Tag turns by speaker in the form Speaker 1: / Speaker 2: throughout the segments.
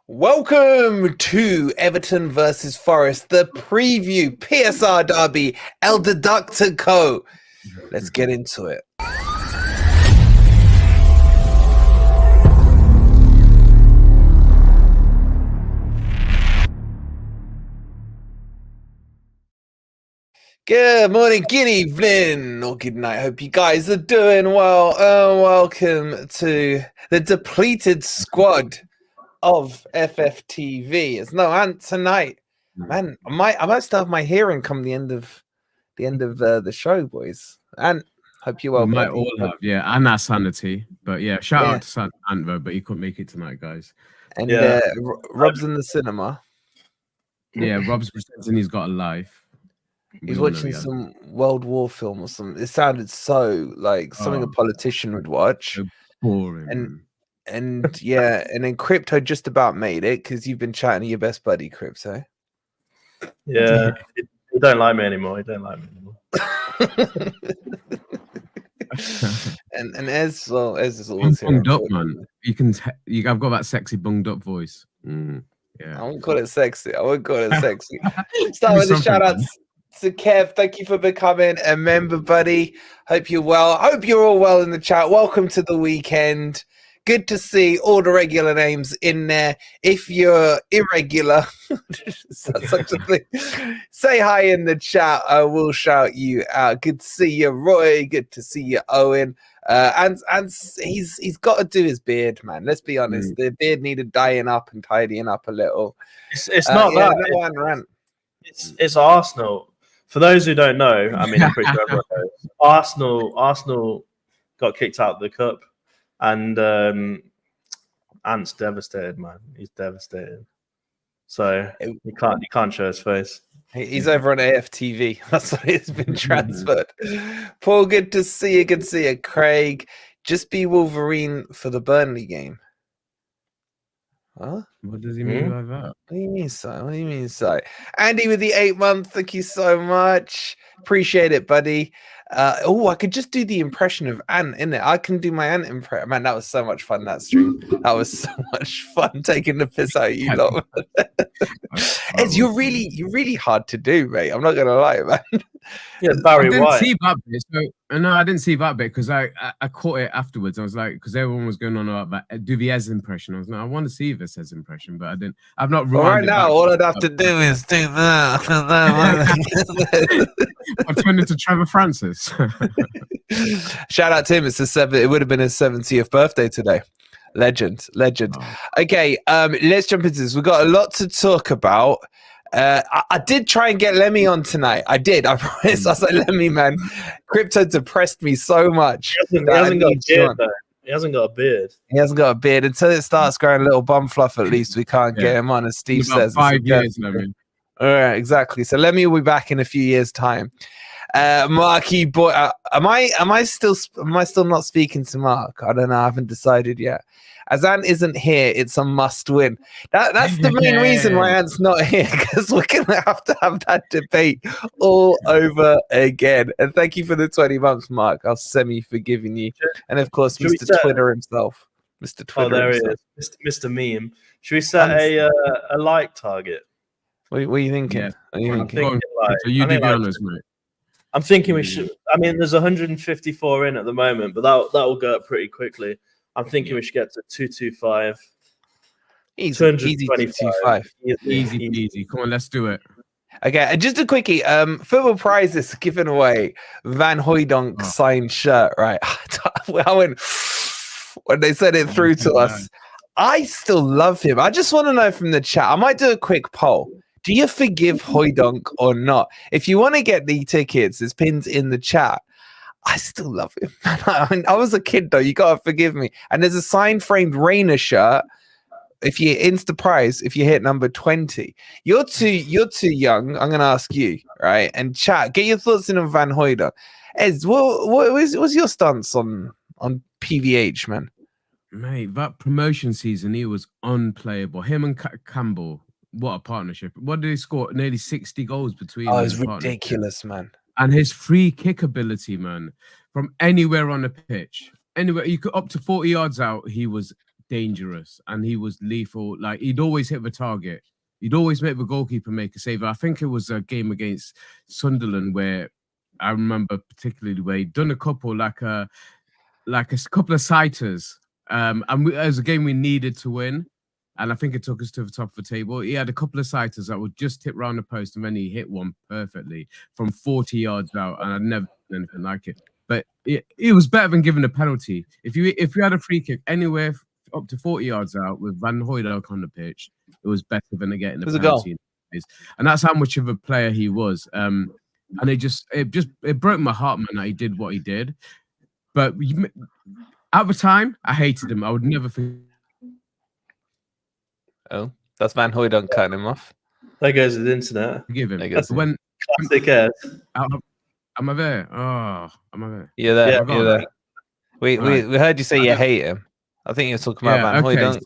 Speaker 1: Welcome to Everton versus Forest, the preview PSR derby, El DEDUCTICO. Let's get into it. Good morning, good evening, or good night. Hope you guys are doing well. Welcome to the depleted squad of FFTV. It's no Ant tonight, man. I might still have my hearing come the end of the show, boys. And hope you well.
Speaker 2: We might all have, yeah, and our sanity. But yeah, shout out to Ant though, but he couldn't make it tonight, guys.
Speaker 1: And Rob's in the cinema.
Speaker 2: Yeah, Rob's pretending he's got a life.
Speaker 1: He's watching some World War film or something. It sounded so like something a politician would watch.
Speaker 2: So boring.
Speaker 1: And yeah, and then Crypto just about made it because you've been chatting to your best buddy, Crypto.
Speaker 3: Yeah, he don't like me anymore. He don't like me anymore.
Speaker 1: and Ez is always
Speaker 2: bunged up, man. I've got that sexy bunged up voice. Yeah,
Speaker 1: I won't call it sexy. Start with the shout outs to Kev. Thank you for becoming a member, buddy. Hope you're well. Hope you're all well in the chat. Welcome to the weekend. Good to see all the regular names in there. If you're irregular, such a thing, say hi in the chat. I will shout you out. Good to see you, Roy. Good to see you, Owen. And he's got to do his beard, man. Let's be honest. The beard needed dyeing up and tidying up a little.
Speaker 3: It's not that. It's Arsenal. For those who don't know, I mean, I'm pretty sure everyone knows. Arsenal got kicked out of the cup. And Ant's devastated, man. He's devastated. So he can't show his face.
Speaker 1: He's over on AFTV. That's why he's been transferred. Paul, good to see you. Good to see you. Craig, just be Wolverine for the Burnley game. Huh?
Speaker 2: What does he mean by that?
Speaker 1: What do you mean, Si? What do you mean, Si? Andy with the 8 month. Thank you so much. Appreciate it, buddy. I could just do the impression of Ant, innit? I can do my Ant impression. Man, that was so much fun, that stream. That was so much fun taking the piss out of you lot. Ez, you're really hard to do, mate. I'm not gonna lie, man.
Speaker 3: Yeah, Barry White.
Speaker 2: I didn't see that bit. No, I didn't see that bit because I caught it afterwards. I was like, because everyone was going on about that Duvier's impression. I was like, I want to see Vis's impression, but I didn't. I've not.
Speaker 1: Right now, all I'd have to do is do that.
Speaker 2: I turned into Trevor Francis.
Speaker 1: Shout out to him. It would have been his 70th birthday today. Legend. Oh. Okay, let's jump into this. We've got a lot to talk about. I did try and get Lemmy on tonight. I did. I promise. I was like, Lemmy, man, Crypto depressed me so much.
Speaker 3: He hasn't got a beard, though. He hasn't got a beard.
Speaker 1: He hasn't got a beard. Until it starts growing a little bum fluff, at least we can't get him on, as Steve says.
Speaker 2: 5 years, Lemmy.
Speaker 1: All right, exactly. So Lemmy will be back in a few years' time. Marky boy, am I still not speaking to Mark? I don't know. I haven't decided yet. As Ant isn't here, it's a must win. That's the main reason why Ant's not here, because we're gonna have to have that debate all over again. And thank you for the 20 months, Mark. I'll semi-forgiving you. And of course, Mr. Twitter himself. Mr. Twitter.
Speaker 3: Oh, there himself. He is. Mr. Meme. Should we set a like target?
Speaker 1: What are you thinking?
Speaker 2: Yeah.
Speaker 1: Are you thinking?
Speaker 2: So you do the honors, mate.
Speaker 3: I'm thinking we should. I mean, there's 154 in at the moment, but that will go up pretty quickly. I'm thinking we should get to 225.
Speaker 1: Easy 225.
Speaker 2: Easy. Come on, let's do it.
Speaker 1: Okay, and just a quickie. Football prizes given away. Van Hooijdonk signed shirt. Right. I went when they said it through to us. I still love him. I just want to know from the chat. I might do a quick poll. Do you forgive Hooijdonk or not? If you want to get the tickets, there's pins in the chat. I still love him. I mean, I was a kid though. You gotta forgive me. And there's a signed framed Rainer shirt. If you Insta prize, if you hit number 20, you're too young. I'm gonna ask you, right? And chat, get your thoughts in on Van Hooijdonk. Ez, what was your stance on PVH, man?
Speaker 2: Mate, that promotion season, he was unplayable. Him and Campbell, what a partnership. What did he score? Nearly 60 goals between them.
Speaker 1: Oh, it's ridiculous, man.
Speaker 2: And his free kick ability, man, from anywhere on the pitch, anywhere you could up to 40 yards out, he was dangerous and he was lethal. Like he'd always hit the target. He'd always make the goalkeeper make a save. I think it was a game against Sunderland where I remember particularly where he'd done a couple like a couple of sighters. And it was a game we needed to win. And I think it took us to the top of the table. He had a couple of sighters that would just tip round the post, and then he hit one perfectly from 40 yards out. And I'd never seen anything like it. But it was better than giving a penalty. If you had a free kick anywhere up to 40 yards out with Van Hooijdonk on the pitch, it was better than getting a penalty. And that's how much of a player he was. And it broke my heart, man, that he did what he did. But at the time, I hated him. I would never forget.
Speaker 1: Oh, that's Van Hooijdonk cutting him off.
Speaker 3: There goes his internet.
Speaker 2: Forgive him.
Speaker 3: When classic airs.
Speaker 2: Am I there? Oh, am I there?
Speaker 1: You're there.
Speaker 3: Yeah,
Speaker 1: you're there. We heard you say you hate him. I think you're talking about Van Hooijdonk.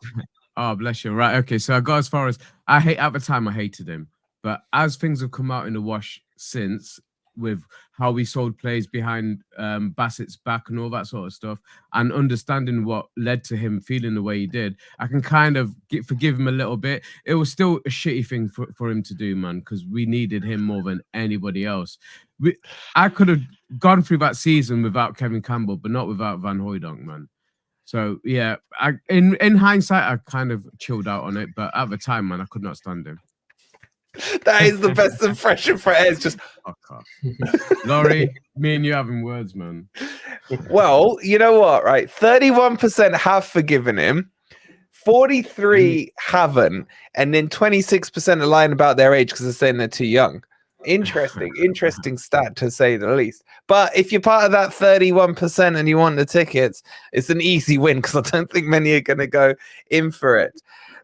Speaker 2: Oh, bless you. Right. Okay. So I got as far as at the time I hated him, but as things have come out in the wash since, with how we sold plays behind Bassett's back and all that sort of stuff, and understanding what led to him feeling the way he did, I can kind of forgive him a little bit. It was still a shitty thing for him to do, man, because we needed him more than anybody else. I could have gone through that season without Kevin Campbell, but not without Van Hooijdonk, man. So yeah, in hindsight, I kind of chilled out on it, but at the time, man, I could not stand him.
Speaker 1: That is the best impression for it. It's just
Speaker 2: Laurie, me and you having words, man.
Speaker 1: Well, you know what, right? 31% have forgiven him, 43 haven't, and then 26% are lying about their age because they're saying they're too young. Interesting stat to say the least. But if you're part of that 31% and you want the tickets, it's an easy win because I don't think many are going to go in for it.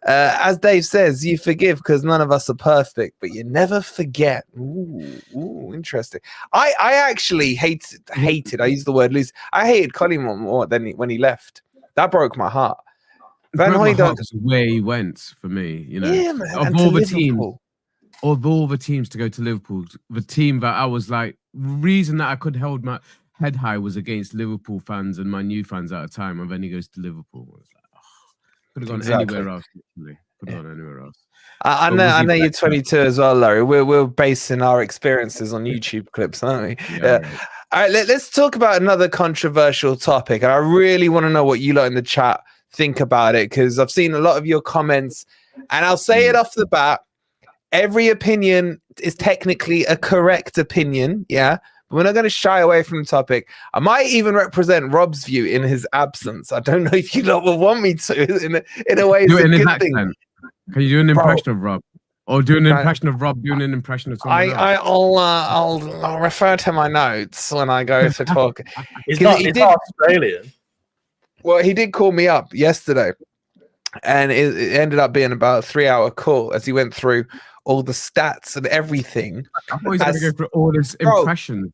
Speaker 1: As Dave says, you forgive because none of us are perfect, but you never forget. Ooh, interesting. I actually hated. I use the word loose. I hated Colin more than when he left. That broke my heart. Van Hooijdonk
Speaker 2: was where he went for me. You know,
Speaker 1: yeah, man,
Speaker 2: of all the teams to go to Liverpool, the team that I was like, reason that I could hold my head high was against Liverpool fans and my new fans at the time. And then he goes to Liverpool. I was like, could have gone anywhere else. Literally. Could have gone anywhere else.
Speaker 1: I know you're 22 as well, Larry. We're basing our experiences on YouTube clips, aren't we? Yeah. Right. All right, let's talk about another controversial topic. And I really want to know what you lot in the chat think about it, because I've seen a lot of your comments, and I'll say it off the bat. Every opinion is technically a correct opinion, yeah? But we're not going to shy away from the topic. I might even represent Rob's view in his absence. I don't know if you lot will want me to. In a way, it's a good thing.
Speaker 2: Can you do an impression of Rob? Or do an impression of Rob doing an impression of someone else?
Speaker 1: I'll refer to my notes when I go to talk.
Speaker 3: He's not Australian.
Speaker 1: Well, he did call me up yesterday, and it ended up being about a 3-hour call as he went through all the stats and everything.
Speaker 2: I thought he was going to go through all this impression.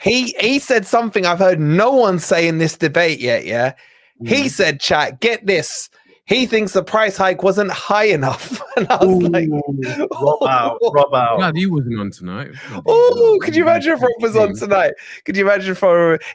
Speaker 1: He said something I've heard no one say in this debate yet, yeah? He said, chat, get this. He thinks the price hike wasn't high enough. And I was like,
Speaker 3: Rob out.
Speaker 2: Glad he wasn't on tonight.
Speaker 1: Oh, could you imagine if Rob was on tonight? Could you imagine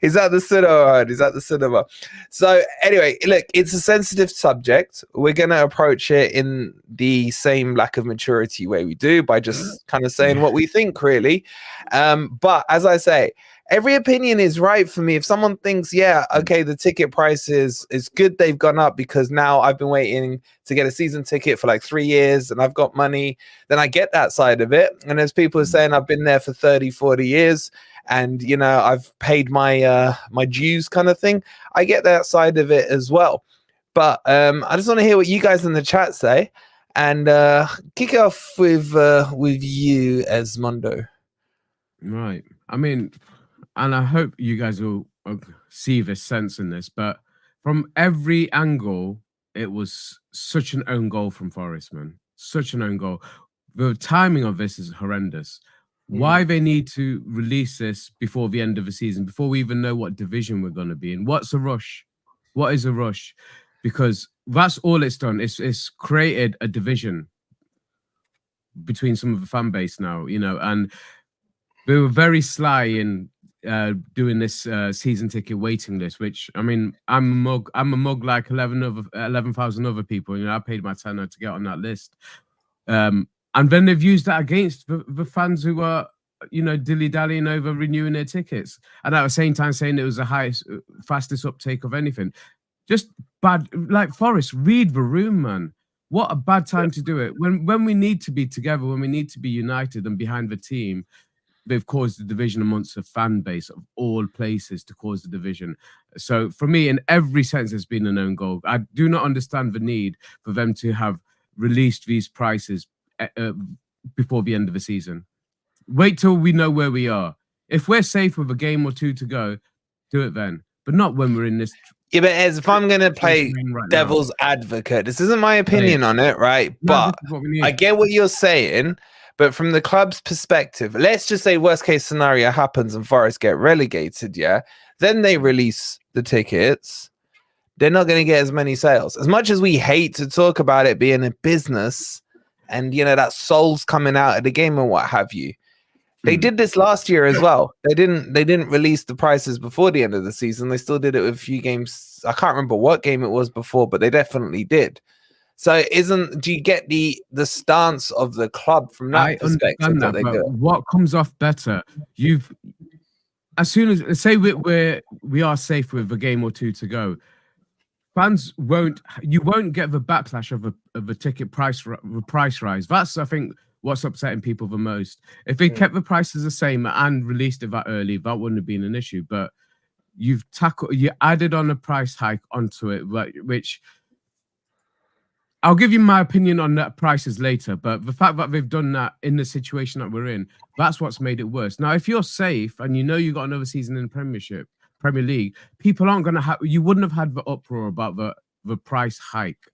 Speaker 1: he's at the cinema? He's at the cinema. So anyway, look, it's a sensitive subject. We're going to approach it in the same lack of maturity way we do, by just kind of saying what we think, really. But as I say, every opinion is right for me. If someone thinks, yeah, okay, the ticket price is good, they've gone up because now I've been waiting to get a season ticket for like 3 years and I've got money, then I get that side of it. And there's people saying I've been there for 30, 40 years and, you know, I've paid my my dues kind of thing. I get that side of it as well. But I just want to hear what you guys in the chat say, and kick it off with you, Esmondo.
Speaker 2: Right. I mean, and I hope you guys will see this sense in this, but from every angle, it was such an own goal from Forest, man. Such an own goal. The timing of this is horrendous. Why they need to release this before the end of the season, before we even know what division we're going to be in? What's a rush? What is a rush? Because that's all it's done. It's created a division between some of the fan base now, you know, and they were very sly in doing this season ticket waiting list, which I mean, I'm a mug like 11,000 other people. You know, I paid my tenner to get on that list, and then they've used that against the fans who are, you know, dilly-dallying over renewing their tickets, and at the same time saying it was the highest, fastest uptake of anything. Just bad, like Forest, read the room, man. What a bad time to do it. When we need to be together, when we need to be united and behind the team, they've caused the division amongst the fan base of all places to cause the division. So for me, in every sense, it's been an own goal. I do not understand the need for them to have released these prices before the end of the season. Wait till we know where we are. If we're safe with a game or two to go, do it then. But not when we're in this.
Speaker 1: Yeah, but as if I'm going to play devil's advocate, this isn't my opinion on it, right?
Speaker 2: No,
Speaker 1: but I get what you're saying. But from the club's perspective, let's just say worst case scenario happens and Forest get relegated, yeah? Then they release the tickets. They're not going to get as many sales. As much as we hate to talk about it being a business and, you know, that soul's coming out of the game and what have you. They did this last year as well. They didn't release the prices before the end of the season. They still did it with a few games. I can't remember what game it was before, but they definitely did. So do you get the stance of the club from that perspective? That they do?
Speaker 2: What comes off better? As soon as say we are safe with a game or two to go, fans won't get the backlash of a ticket price rise. That's, I think, what's upsetting people the most. If they kept the prices the same and released it that early, that wouldn't have been an issue. But you added on a price hike onto it, which I'll give you my opinion on that prices later. But the fact that they've done that in the situation that we're in, that's what's made it worse. Now, if you're safe and you know you got another season in the Premier League, people aren't going to have. You wouldn't have had the uproar about the price hike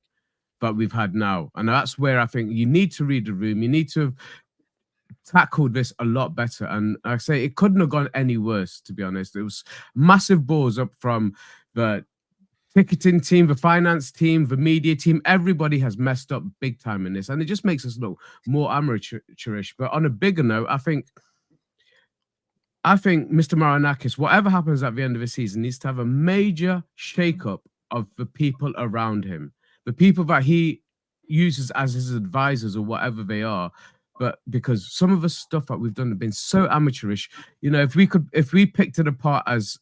Speaker 2: that we've had now. And that's where I think you need to read the room. You need to have tackled this a lot better. And I say it couldn't have gone any worse, to be honest. It was massive balls up from the ticketing team, the finance team, the media team. Everybody has messed up big time in this. And it just makes us look more amateurish. But on a bigger note, I think Mr. Marinakis, whatever happens at the end of the season, needs to have a major shake-up of the people around him. The people that he uses as his advisors or whatever they are, but because some of the stuff that we've done have been so amateurish, you know, if we picked it apart as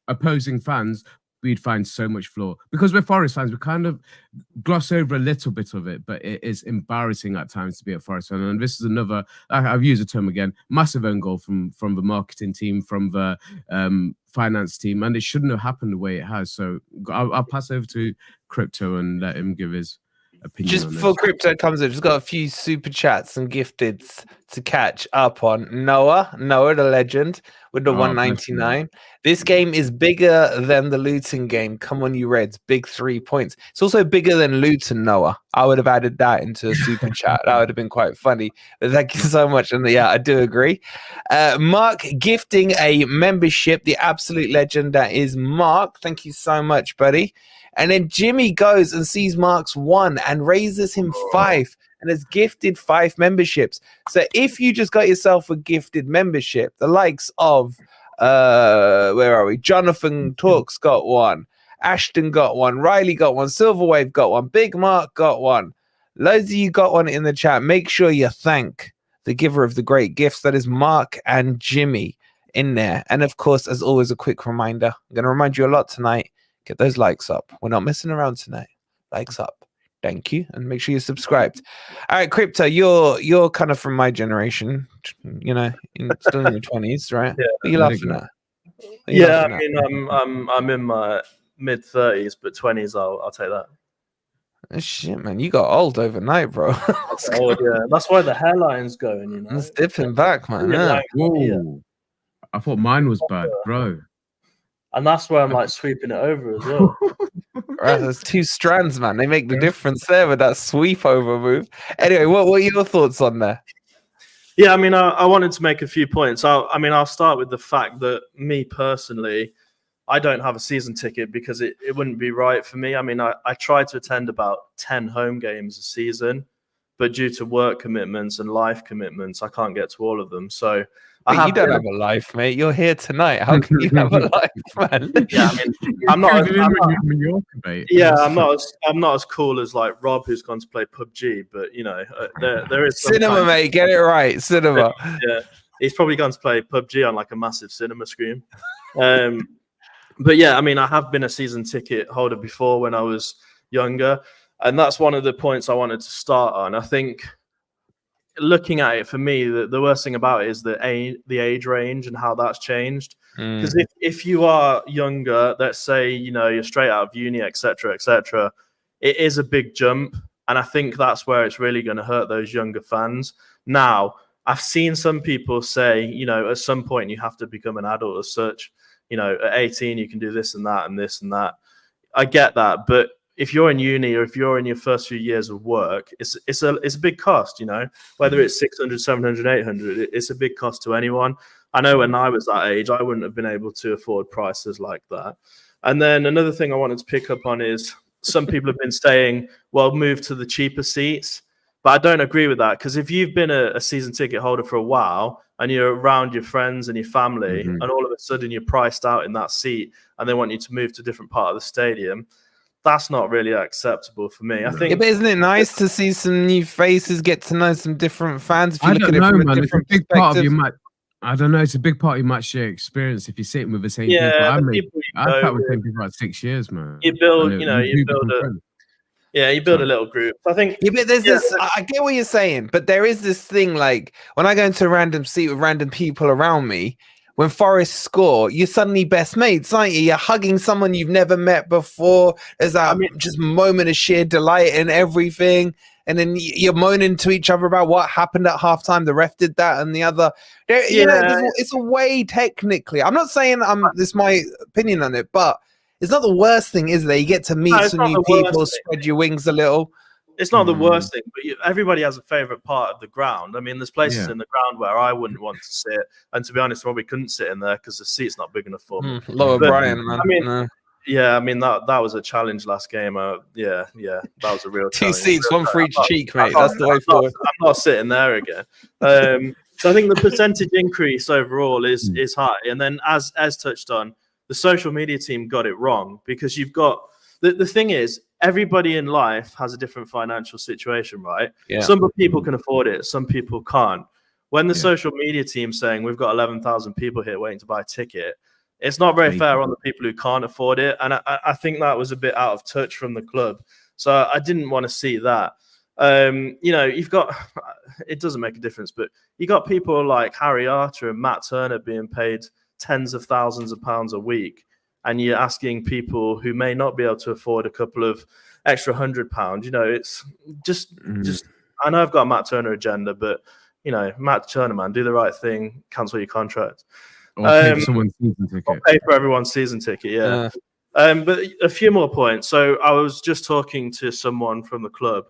Speaker 2: opposing fans, we'd find so much flaw. Because we're Forest fans, we kind of gloss over a little bit of it, but it is embarrassing at times to be a Forest fan. And this is another, I've used the term again, massive own goal from the marketing team, from the finance team, and it shouldn't have happened the way it has. So I'll pass over to Crypto and let him give his opinion.
Speaker 1: Just before Crypto comes in, just got a few super chats and gifteds to catch up on. Noah, the legend, with the 199. This game is bigger than the Luton game. Come on, you Reds. Big 3 points. It's also bigger than Luton, Noah. I would have added that into a super chat. That would have been quite funny. But thank you so much. And yeah, I do agree. Mark gifting a membership, the absolute legend that is Mark. Thank you so much, buddy. And then Jimmy goes and sees Mark's 1 and raises him 5 and has gifted 5 memberships. So if you just got yourself a gifted membership, the likes of, where are we? Jonathan Talks got 1. Ashton got 1. Riley got 1. Silverwave got 1. Big Mark got 1. Loads of you got 1 in the chat. Make sure you thank the giver of the great gifts. That is Mark and Jimmy in there. And of course, as always, a quick reminder. I'm going to remind you a lot tonight. Get those likes up. We're not messing around tonight. Likes up. Thank you. And make sure you're subscribed. All right, Crypto, you're kind of from my generation, you know, still in your 20s, right?
Speaker 3: Yeah.
Speaker 1: What are you laughing at?
Speaker 3: Yeah, I mean, I'm in my mid-30s, but 20s, I'll take that.
Speaker 1: Oh, shit, man. You got old overnight, bro.
Speaker 3: Oh, yeah. That's why the hairline's going, you know.
Speaker 1: It's dipping back, man. Yeah.
Speaker 2: Whoa. I thought mine was bad, bro.
Speaker 3: And that's where I'm like sweeping it over as well.
Speaker 1: Right, there's 2 strands, man. They make the difference there with that sweep over move. Anyway, what are your thoughts on there?
Speaker 3: Yeah, I mean, I wanted to make a few points. I'll start with the fact that me personally, I don't have a season ticket because it wouldn't be right for me. I mean, I try to attend about 10 home games a season, but due to work commitments and life commitments, I can't get to all of them. So
Speaker 1: you don't have a life, mate. You're here tonight. How can you have a life, man?
Speaker 3: Yeah, I mean, I'm not as cool as like Rob, who's gone to play PUBG, but you know, there is
Speaker 1: cinema, mate. Get it right, cinema.
Speaker 3: Yeah, he's probably gone to play PUBG on like a massive cinema screen. But yeah, I mean, I have been a season ticket holder before when I was younger, and that's one of the points I wanted to start on. I think, looking at it, for me, the worst thing about it is the age range and how that's changed. Because if you are younger, let's say, you know, you're straight out of uni, etc., it is a big jump, and I think that's where it's really going to hurt those younger fans. Now, I've seen some people say, you know, at some point you have to become an adult as such. You know, at 18 you can do this and that and this and that. I get that, but if you're in uni or if you're in your first few years of work, it's a big cost, you know, whether it's 600, 700, 800, it's a big cost to anyone. I know when I was that age, I wouldn't have been able to afford prices like that. And then another thing I wanted to pick up on is some people have been saying, well, move to the cheaper seats. But I don't agree with that, because if you've been a season ticket holder for a while and you're around your friends and your family, and all of a sudden you're priced out in that seat and they want you to move to a different part of the stadium, that's not really acceptable for me. I think.
Speaker 1: Yeah, but isn't it nice to see some new faces, get to know some different fans? If you look at it from a different perspective.
Speaker 2: I don't know. It's a big part of your match day experience if you're sitting with the same people. I've sat with the same people for like 6 years, man.
Speaker 3: You build, you build a little group. I think.
Speaker 1: Yeah, but there's this. I get what you're saying, but there is this thing, like when I go into a random seat with random people around me, when Forest score, you're suddenly best mates, aren't you? You're hugging someone you've never met before. There's that just moment of sheer delight in everything. And then you're moaning to each other about what happened at halftime. The ref did that and the other. You know, it's a way technically. I'm not saying this is my opinion on it, but it's not the worst thing, is there? You get to meet some new people, spread your wings a little.
Speaker 3: It's not the worst thing, but everybody has a favorite part of the ground. I mean, there's places in the ground where I wouldn't want to sit, and to be honest, probably couldn't sit in there because the seat's not big enough for me.
Speaker 1: Lower Brian, man.
Speaker 3: I mean, yeah, I mean that was a challenge last game. Yeah, that was a real challenge.
Speaker 1: 2 seats, one for each cheek, mate. That's the way forward.
Speaker 3: I'm not sitting there again. So I think the percentage increase overall is high, and then as touched on, the social media team got it wrong, because you've got the thing is, everybody in life has a different financial situation, right? Yeah. Some people can afford it, some people can't. When the social media team's saying we've got 11,000 people here waiting to buy a ticket, it's not very fair on the people who can't afford it. And I think that was a bit out of touch from the club. So I didn't want to see that. You know, you've got, it doesn't make a difference, but you got people like Harry Arter and Matt Turner being paid tens of thousands of pounds a week. And you're asking people who may not be able to afford a couple of extra £100. You know, it's just. I know I've got a Matt Turner agenda, but you know, Matt Turner, man, do the right thing, cancel your contract,
Speaker 2: or pay for someone's season ticket.
Speaker 3: Or pay for everyone's season ticket. Yeah. But a few more points. So I was just talking to someone from the club,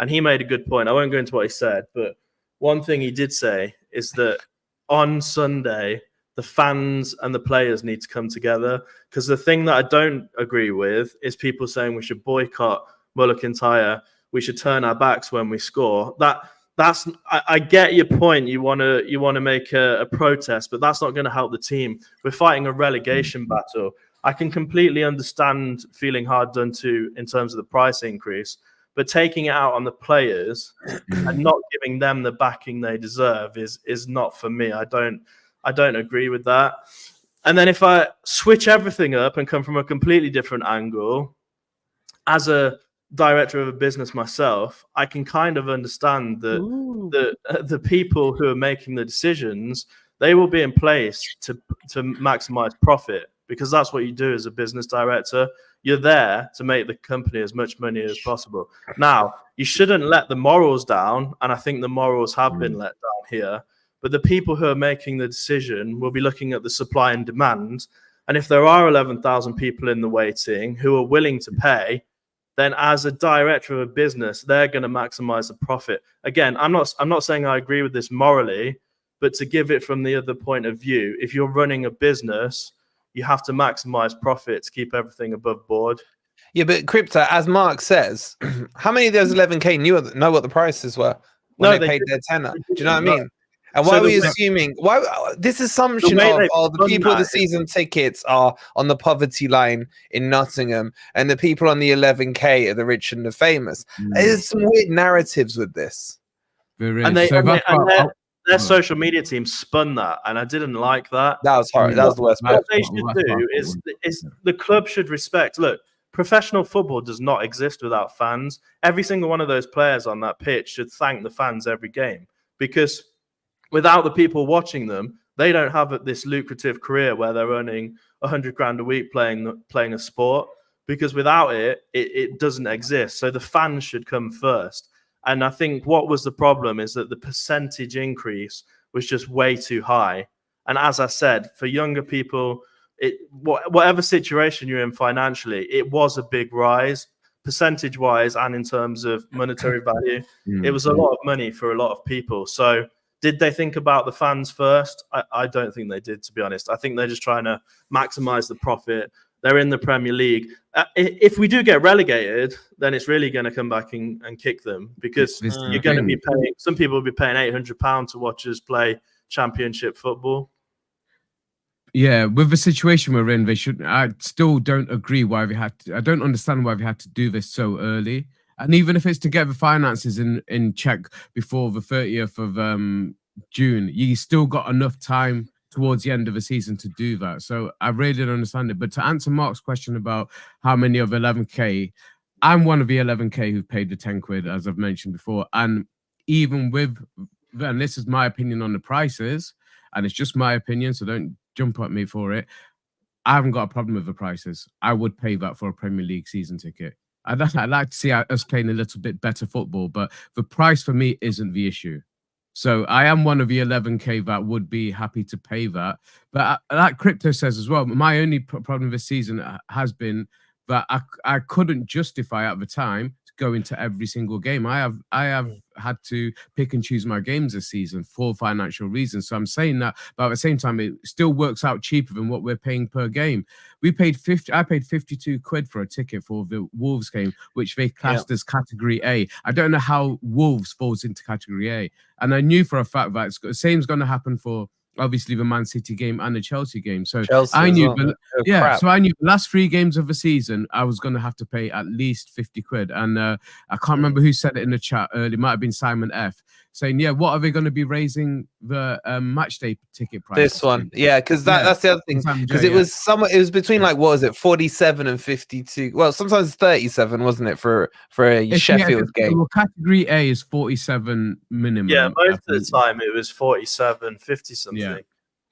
Speaker 3: and he made a good point. I won't go into what he said, but one thing he did say is that on Sunday, the fans and the players need to come together, because the thing that I don't agree with is people saying we should boycott Mulligan-Tyre, we should turn our backs when we score. That's I get your point. You want to make a protest, but that's not going to help the team. We're fighting a relegation battle. I can completely understand feeling hard done to in terms of the price increase, but taking it out on the players and not giving them the backing they deserve is not for me. I don't agree with that. And then if I switch everything up and come from a completely different angle, as a director of a business myself, I can kind of understand that the people who are making the decisions, they will be in place to maximize profit, because that's what you do as a business director. You're there to make the company as much money as possible. Now, you shouldn't let the morals down, and I think the morals have been let down here. But the people who are making the decision will be looking at the supply and demand. And if there are 11,000 people in the waiting who are willing to pay, then as a director of a business, they're going to maximize the profit. Again, I'm not saying I agree with this morally, but to give it from the other point of view, if you're running a business, you have to maximize profit to keep everything above board.
Speaker 1: Yeah, but crypto, as Mark says, how many of those 11K know what the prices were when they paid their tenner? Do you know what I mean? And why are we assuming this assumption of the people with the season tickets are on the poverty line in Nottingham and the people on the 11K are the rich and the famous? There's some weird narratives with this.
Speaker 3: And their social media team spun that, and I didn't like that.
Speaker 1: That was horrible. That was the worst part.
Speaker 3: What they should do is the club should respect. Look, professional football does not exist without fans. Every single one of those players on that pitch should thank the fans every game, because without the people watching them, they don't have this lucrative career where they're earning 100 grand a week playing a sport, because without it, it doesn't exist. So the fans should come first. And I think what was the problem is that the percentage increase was just way too high. And as I said, for younger people, whatever situation you're in financially, it was a big rise, percentage-wise and in terms of monetary value. It was a lot of money for a lot of people. So did they think about the fans first? I don't think they did, to be honest. I think they're just trying to maximize the profit. They're in the Premier League. If we do get relegated, then it's really going to come back and kick them, because you're going to be paying. Some people will be paying £800 to watch us play Championship football.
Speaker 2: Yeah, with the situation we're in, they should. I still don't agree why we had to. I don't understand why we had to do this so early. And even if it's to get the finances in check before the 30th of June, you still got enough time towards the end of the season to do that. So I really don't understand it. But to answer Mark's question about how many of 11K, I'm one of the 11K who've paid the 10 quid, as I've mentioned before. And even with, and this is my opinion on the prices, and it's just my opinion, so don't jump at me for it. I haven't got a problem with the prices. I would pay that for a Premier League season ticket. I'd like to see us playing a little bit better football, but the price for me isn't the issue. So I am one of the 11K that would be happy to pay that. But like Crypto says as well, my only problem this season has been that I couldn't justify at the time to go into every single game. I have had to pick and choose my games this season for financial reasons. So I'm saying that, but at the same time, it still works out cheaper than what we're paying per game. I paid 52 quid for a ticket for the Wolves game, which they classed as Category A. I don't know how Wolves falls into Category A. And I knew for a fact that the same's going to happen for obviously the Man City game and the Chelsea game. So I knew, so I knew the last 3 games of the season, I was going to have to pay at least 50 quid. And I can't remember who said it in the chat earlier. It might have been Simon F. saying, what are they going to be raising the match day ticket price?
Speaker 1: This one. Yeah, because that's the other thing. Because it was between like, what was it, 47 and 52. Well, sometimes 37, wasn't it, for a Sheffield game?
Speaker 2: Well, Category A is 47 minimum.
Speaker 3: Yeah, most of the time it was 47, 50 something. Yeah.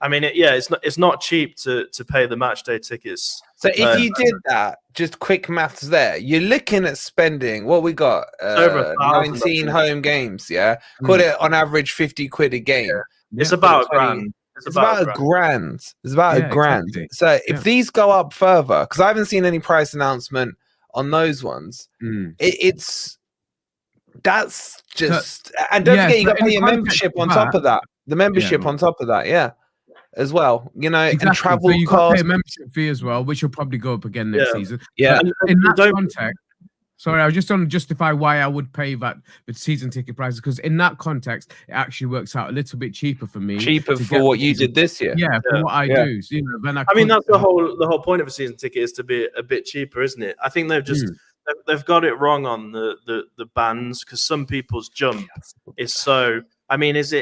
Speaker 3: I mean, it's not cheap to pay the match day tickets.
Speaker 1: So if you did that, just quick maths there, you're looking at spending what we got,
Speaker 3: over
Speaker 1: 19 home games, Call it on average 50 quid a game.
Speaker 3: Yeah. It's about $1,000.
Speaker 1: It's about a grand. It's about a grand. Exactly. So if these go up further, because I haven't seen any price announcement on those ones, that's just, and don't forget you got to pay your membership on top of that. The membership on top of that, as well, and travel
Speaker 2: so you
Speaker 1: costs.
Speaker 2: Got to pay a membership fee as well, which will probably go up again next season.
Speaker 1: Yeah.
Speaker 2: And in that context, sorry, I was just trying to justify why I would pay that with season ticket prices, because in that context, it actually works out a little bit cheaper for me.
Speaker 1: Cheaper for what you did this year.
Speaker 2: Yeah, for what I do. So, then
Speaker 3: I mean, that's the whole point of a season ticket is to be a bit cheaper, isn't it? I think they've just they've got it wrong on the bands, because some people's jump is so. I mean, is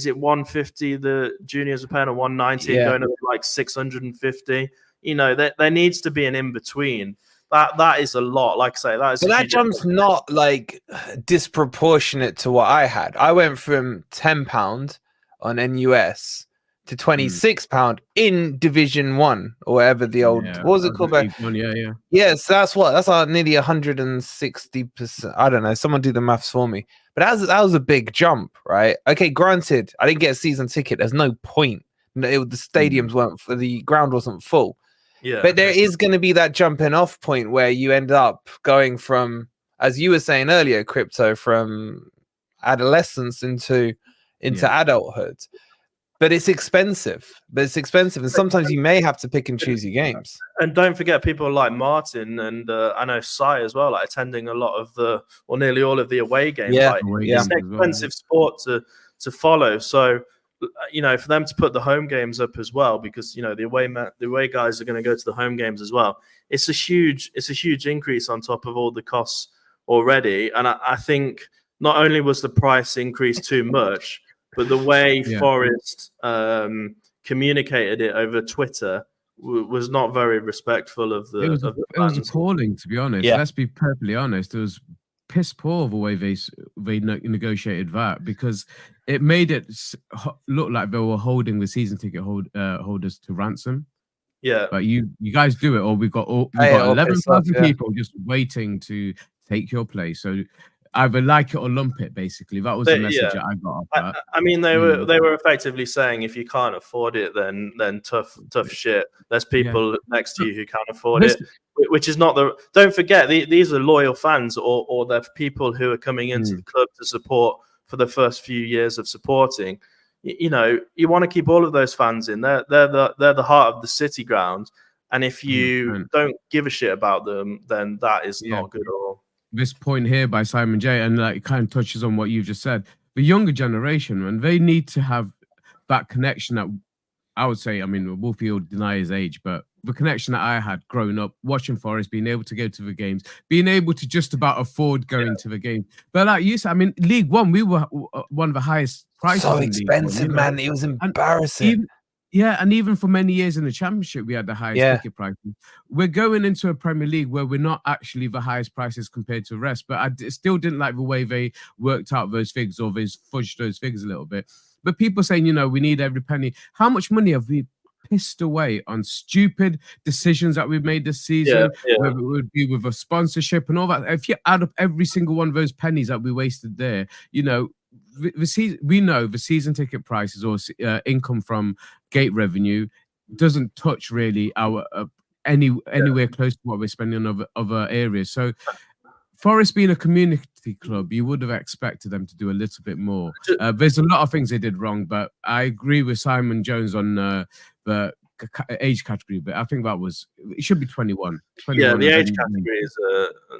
Speaker 3: it 150 the juniors are paying, or 190 going up to like 650? There needs to be an in between. That is a lot. Like I say, that
Speaker 1: jump's not like disproportionate to what I had. I went from £10 on NUS to £26 in Division 1, or whatever the old what was it called? Yes, that's nearly 160%. I don't know. Someone do the maths for me. But that was a big jump, right? Okay, granted, I didn't get a season ticket. There's no point. The stadiums the ground wasn't full. Yeah. But there is going to be that jumping off point where you end up going from, as you were saying earlier, Crypto, from adolescence into adulthood. But it's expensive. And sometimes you may have to pick and choose your games.
Speaker 3: And don't forget people like Martin and I know Sai as well, like attending a lot of or nearly all of the away games.
Speaker 1: Yeah,
Speaker 3: like, it's an expensive sport to follow. So, for them to put the home games up as well, because the away guys are going to go to the home games as well. It's a huge increase on top of all the costs already. And I think not only was the price increase too much, but the way Forest communicated it over Twitter was not very respectful of the.
Speaker 2: It was appalling, to be honest.
Speaker 1: Yeah.
Speaker 2: Let's be perfectly honest. It was piss poor the way they negotiated that, because it made it look like they were holding the season ticket holders to ransom.
Speaker 3: Yeah,
Speaker 2: but you guys do it, or we got 11,000 people just waiting to take your place. So either like it or lump it. Basically, that was the message that I got.
Speaker 3: I mean, they were effectively saying, if you can't afford it, then tough shit. There's people next to you who can't afford it, which is not the. Don't forget, these are loyal fans, or they're people who are coming into the club to support for the first few years of supporting. You want to keep all of those fans in. They're the heart of the City ground, and if you don't give a shit about them, then that is not good at all.
Speaker 2: This point here by Simon J, and it kind of touches on what you've just said. The younger generation, man, they need to have that connection that I would say. I mean, Wolfie will deny his age, but the connection that I had growing up watching Forest, being able to go to the games, being able to just about afford going to the game. But like you said, I mean, League One, we were one of the highest prices.
Speaker 1: So expensive, man. It was embarrassing.
Speaker 2: And even for many years in the Championship, we had the highest ticket prices. We're going into a Premier League where we're not actually the highest prices compared to the rest. But I still didn't like the way they worked out those figures, or they fudged those figures a little bit. But people saying, we need every penny. How much money have we pissed away on stupid decisions that we've made this season? Whether it would be with a sponsorship and all that. If you add up every single one of those pennies that we wasted there, we know the season ticket prices or income from gate revenue doesn't touch really our anywhere close to what we're spending on other areas. So Forest being a community club, you would have expected them to do a little bit more. There's a lot of things they did wrong, but I agree with Simon Jones on the age category, but I think it should be 21.
Speaker 3: Yeah, the age category is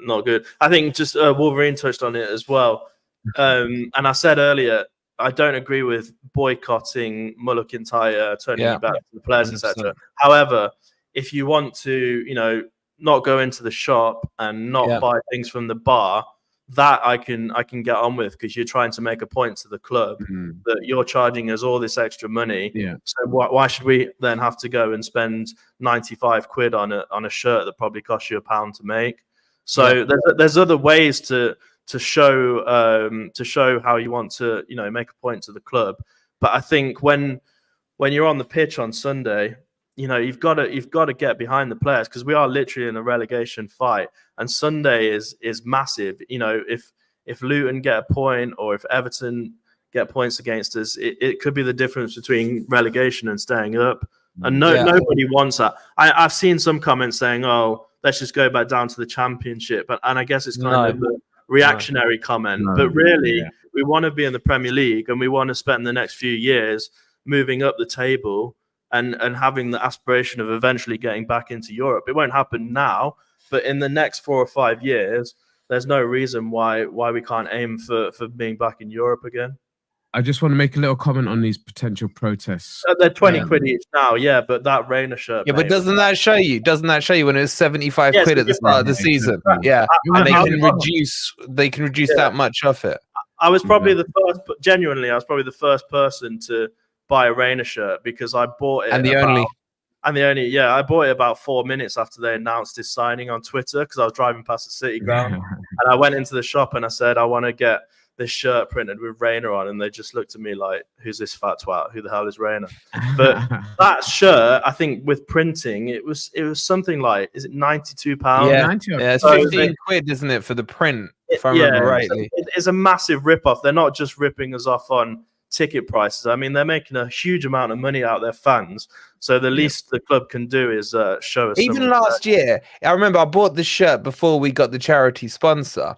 Speaker 3: not good. I think just Wolverine touched on it as well. And I said earlier, I don't agree with boycotting Mullock-Tyre, turning you back to the players, etc. However, if you want to, not go into the shop and not buy things from the bar, that I can get on with, because you're trying to make a point to the club that you're charging us all this extra money. So why should we then have to go and spend 95 quid on a shirt that probably costs you £1 to make? So there's other ways to show how you want to make a point to the club. But I think when you're on the pitch on Sunday, you've got to get behind the players, because we are literally in a relegation fight, and Sunday is massive. If Luton get a point, or if Everton get points against us, it could be the difference between relegation and staying up. And nobody wants that. I've seen some comments saying, "Oh, let's just go back down to the Championship," and I guess it's kind of a reactionary comment. But really, we want to be in the Premier League, and we want to spend the next few years moving up the table and having the aspiration of eventually getting back into Europe. It won't happen now, but in the next 4 or 5 years, there's no reason why we can't aim for being back in Europe again.
Speaker 2: I just want to make a little comment on these potential protests.
Speaker 3: They're 20 quid each now, but that Rayner shirt.
Speaker 1: Yeah, but doesn't that show you when it was 75 quid at the start of the season? Yeah, and they can reduce that much off it.
Speaker 3: I was probably the first person to buy a Rayner shirt, because I bought it. I bought it about 4 minutes after they announced his signing on Twitter, because I was driving past the City ground, and I went into the shop and I said, I want to get this shirt printed with Rayner on, and they just looked at me like, who's this fat twat? Who the hell is Rayner? But that shirt, I think with printing, it was something like, is it £92?
Speaker 1: Yeah, it's 15 quid, isn't it, for the print, if I remember rightly.
Speaker 3: It's a massive rip-off. They're not just ripping us off on ticket prices. I mean, they're making a huge amount of money out of their fans. So the least the club can do is show us.
Speaker 1: Even last year, I remember I bought the shirt before we got the charity sponsor.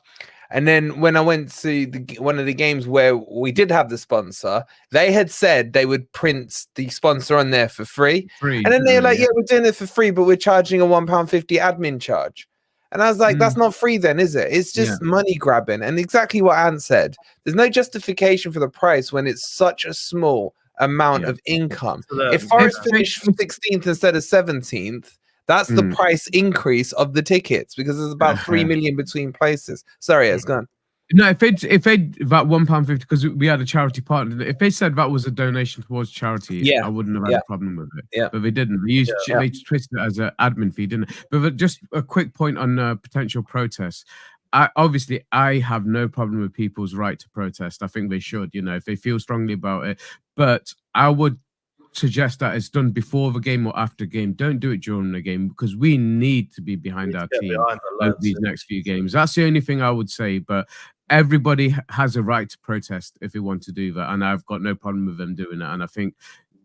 Speaker 1: And then when I went to one of the games where we did have the sponsor, they had said they would print the sponsor on there for free. And then they were like, yeah, we're doing it for free, but we're charging a £1.50 admin charge. And I was like, that's not free then, is it? It's just money grabbing. And exactly what Ant said. There's no justification for the price when it's such a small amount of income. If Forest finished 16th instead of 17th, that's the price increase of the tickets, because there's about 3 million between places. Sorry, it's gone.
Speaker 2: No, if they that £1.50, because we had a charity partner, if they said that was a donation towards charity, I wouldn't have had a problem with it.
Speaker 1: Yeah.
Speaker 2: But they didn't. They twisted it as an admin fee, didn't it? But just a quick point on potential protests. Obviously, I have no problem with people's right to protest. I think they should, if they feel strongly about it. But I would suggest that it's done before the game or after game. Don't do it during the game, because we need to be behind our team over these next few games. That's the only thing I would say. But everybody has a right to protest if they want to do that, and I've got no problem with them doing that. And I think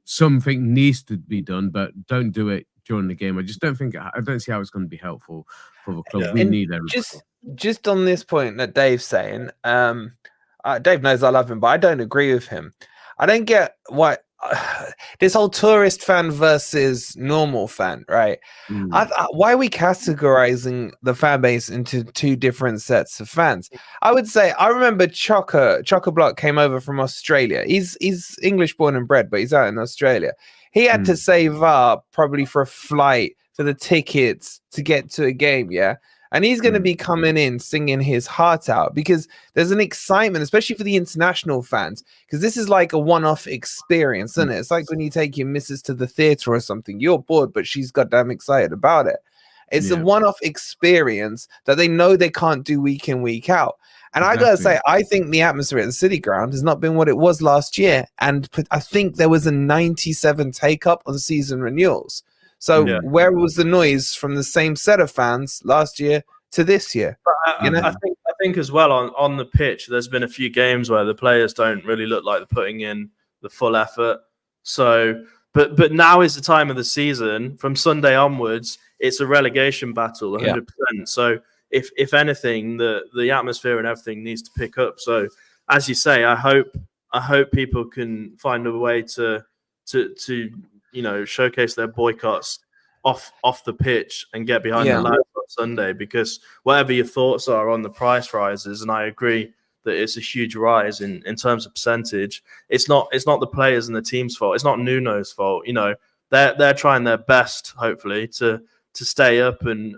Speaker 2: something needs to be done, but don't do it during the game. I don't see how it's going to be helpful for the club. We need everybody.
Speaker 1: Just on this point that Dave's saying, Dave knows I love him, but I don't agree with him. I don't get why this whole tourist fan versus normal fan, right? Why are we categorizing the fan base into two different sets of fans? I would say, I remember Chock-a-Block came over from Australia. He's English born and bred, but he's out in Australia. He had to save up probably for a flight, for the tickets to get to a game, and he's going to be coming in singing his heart out, because there's an excitement, especially for the international fans, because this is like a one-off experience, isn't it? It's like when you take your missus to the theater or something. You're bored, but she's goddamn excited about it. It's a one-off experience that they know they can't do week in, week out. And I got to say, I think the atmosphere at the City Ground has not been what it was last year. And I think there was a 97 take-up on season renewals. So where was the noise from the same set of fans last year to this year?
Speaker 3: I think as well on the pitch, there's been a few games where the players don't really look like they're putting in the full effort. So, but now is the time of the season. From Sunday onwards, it's a relegation battle, 100%. So if anything, the atmosphere and everything needs to pick up. So as you say, I hope people can find a way to showcase their boycotts off the pitch and get behind the lads on Sunday, because whatever your thoughts are on the price rises, and I agree that it's a huge rise in terms of percentage, it's not the players and the team's fault. It's not Nuno's fault. They're trying their best, hopefully, to stay up and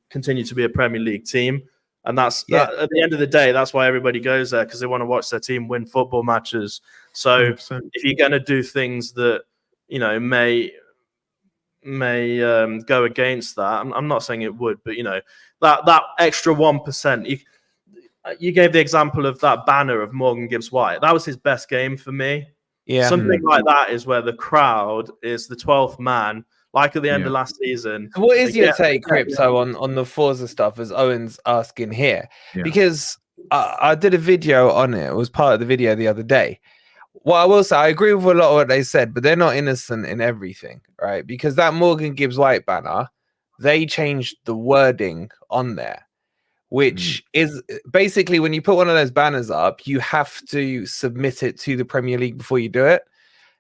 Speaker 3: continue to be a Premier League team. And that's that, at the end of the day, that's why everybody goes there, because they want to watch their team win football matches. So 100%. If you're going to do things that may go against that, I'm not saying it would, but that extra 1%. You gave the example of that banner of Morgan Gibbs White. That was his best game for me. Something like that is where the crowd is the 12th man, like at the end of last season.
Speaker 1: What is your take, Crypto, on the Forza stuff, as Owen's asking here? Because I did a video on it. It was part of the video the other day. Well, I will say, I agree with a lot of what they said, but they're not innocent in everything, right? Because that Morgan Gibbs White banner, they changed the wording on there, which is basically, when you put one of those banners up, you have to submit it to the Premier League before you do it.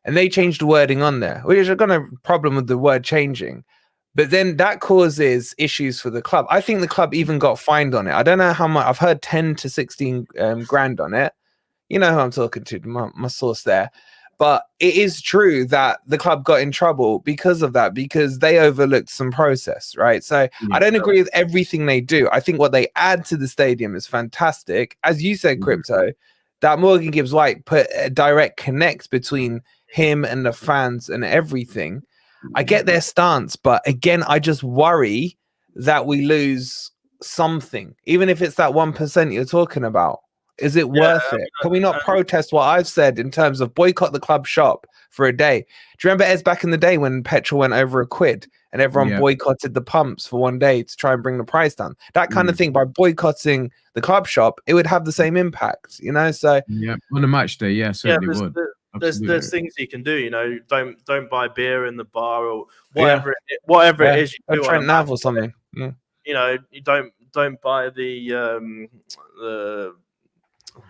Speaker 1: And they changed the wording on there, which I've got a problem with the word changing. But then that causes issues for the club. I think the club even got fined on it. I don't know how much. I've heard 10 to 16 grand on it. You know who I'm talking to, my source there. But it is true that the club got in trouble because of that, because they overlooked some process, right? So I don't agree with everything they do. I think what they add to the stadium is fantastic. As you said, Crypto, that Morgan Gibbs White put a direct connect between him and the fans and everything. I get their stance, but again, I just worry that we lose something, even if it's that 1% you're talking about. Is it worth it? Can we not protest what I've said in terms of boycott the club shop for a day? Do you remember, Ez, back in the day when petrol went over £1 and everyone boycotted the pumps for one day to try and bring the price down? That kind of thing. By boycotting the club shop, it would have the same impact, So
Speaker 2: on a match day, certainly would.
Speaker 3: There's things you can do, Don't buy beer in the bar or whatever. Whatever it is you do.
Speaker 1: Trent Nav or something.
Speaker 3: You don't buy the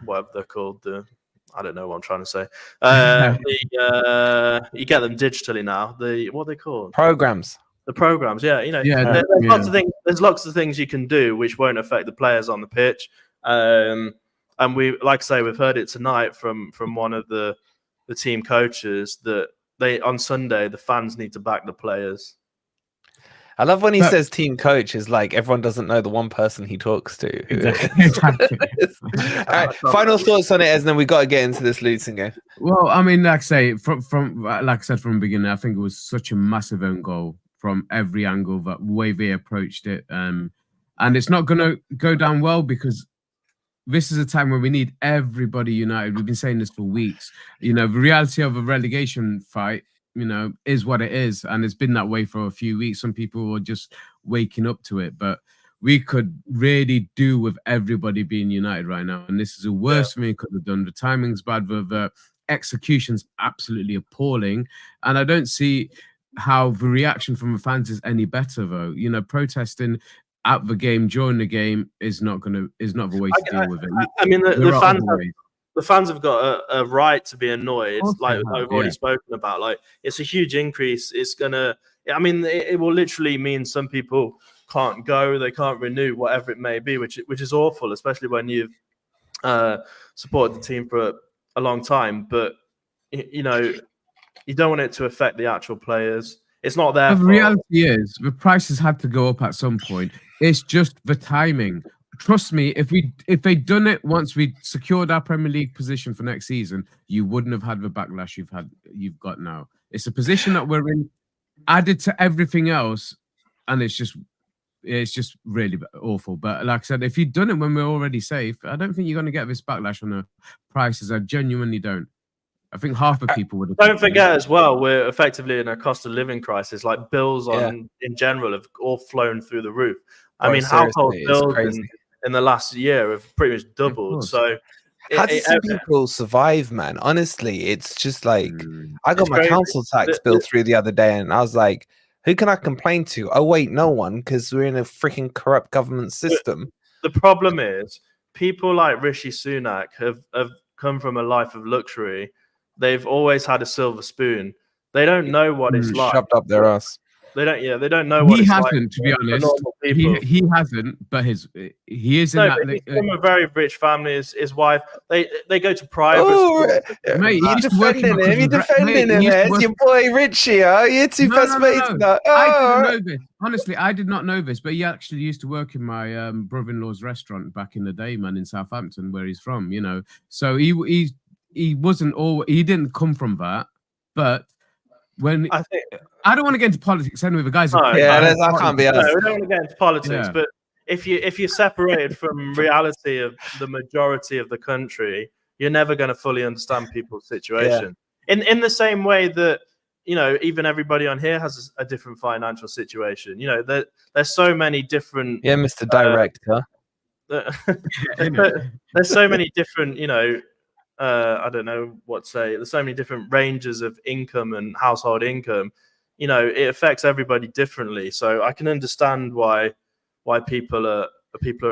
Speaker 3: whatever they're called, I don't know what I'm trying to say. You get them digitally now. What are they called?
Speaker 1: Programs.
Speaker 3: The programs, yeah. There's lots of things. There's lots of things you can do which won't affect the players on the pitch. And we, like I say, we've heard it tonight from one of the team coaches that on Sunday the fans need to back the players.
Speaker 1: I love when he says team coach is like everyone doesn't know the one person he talks to.
Speaker 2: Exactly.
Speaker 1: All right, final thoughts on it, and then we got to get into this Luton game.
Speaker 2: Well, I mean, like I say, from like I said from the beginning, I think it was such a massive own goal from every angle, that way they approached it. And it's not going to go down well because this is a time where we need everybody united. We've been saying this for weeks. The reality of a relegation fight, is what it is. And it's been that way for a few weeks. Some people were just waking up to it. But we could really do with everybody being united right now. And this is the worst thing we could have done. The timing's bad. The execution's absolutely appalling. And I don't see how the reaction from the fans is any better, though. Protesting at the game during the game is not the way to deal with it.
Speaker 3: I mean, the fans have got a right to be annoyed, like I've already spoken about. Like, it's a huge increase. It's gonna. I mean, it will literally mean some people can't go, they can't renew, whatever it may be, which is awful, especially when you've supported the team for a long time. But you don't want it to affect the actual players. It's not their fault.
Speaker 2: The reality is the prices had to go up at some point. It's just the timing. Trust me, if they'd done it once we secured our Premier League position for next season, you wouldn't have had the backlash you've got now. It's a position that we're in, added to everything else, and it's just really awful. But like I said, if you'd done it when we're already safe, I don't think you're going to get this backlash on the prices. I genuinely don't. I think half the people would have.
Speaker 3: Don't forget as well, we're effectively in a cost of living crisis. Like, bills in general have all flown through the roof. I mean, household bills in the last year have pretty much doubled. So
Speaker 1: how do some people survive, man? Honestly, it's just like I got my council tax bill through the other day, and I was like, who can I complain to? Oh wait, no one, because we're in a freaking corrupt government system.
Speaker 3: The problem is people like Rishi Sunak have come from a life of luxury. They've always had a silver spoon. They don't know what it's like.
Speaker 1: Shoved up their ass.
Speaker 3: They don't. Yeah, they don't know what it's like.
Speaker 2: He hasn't, to be honest. He hasn't, but he is in that.
Speaker 3: He's from a very rich family. His wife. They go to private.
Speaker 2: Mate,
Speaker 1: you're defending him. You're defending him. It's your boy Richie. You're two best mates now.
Speaker 2: I didn't know this. Honestly, I did not know this, but he actually used to work in my brother-in-law's restaurant back in the day, man, in Southampton, where he's from. So he wasn't all. He didn't come from that, but. When I don't want to get into politics anyway, the guys.
Speaker 1: I can't be honest.
Speaker 3: No, we don't want to get into politics, but if you're separated from reality of the majority of the country, you're never going to fully understand people's situation. Yeah. In the same way that even everybody on here has a different financial situation. There's so many different.
Speaker 1: Yeah, Mr. Director.
Speaker 3: There's so many different. I don't know what to say. There's so many different ranges of income and household income. It affects everybody differently. So I can understand why people are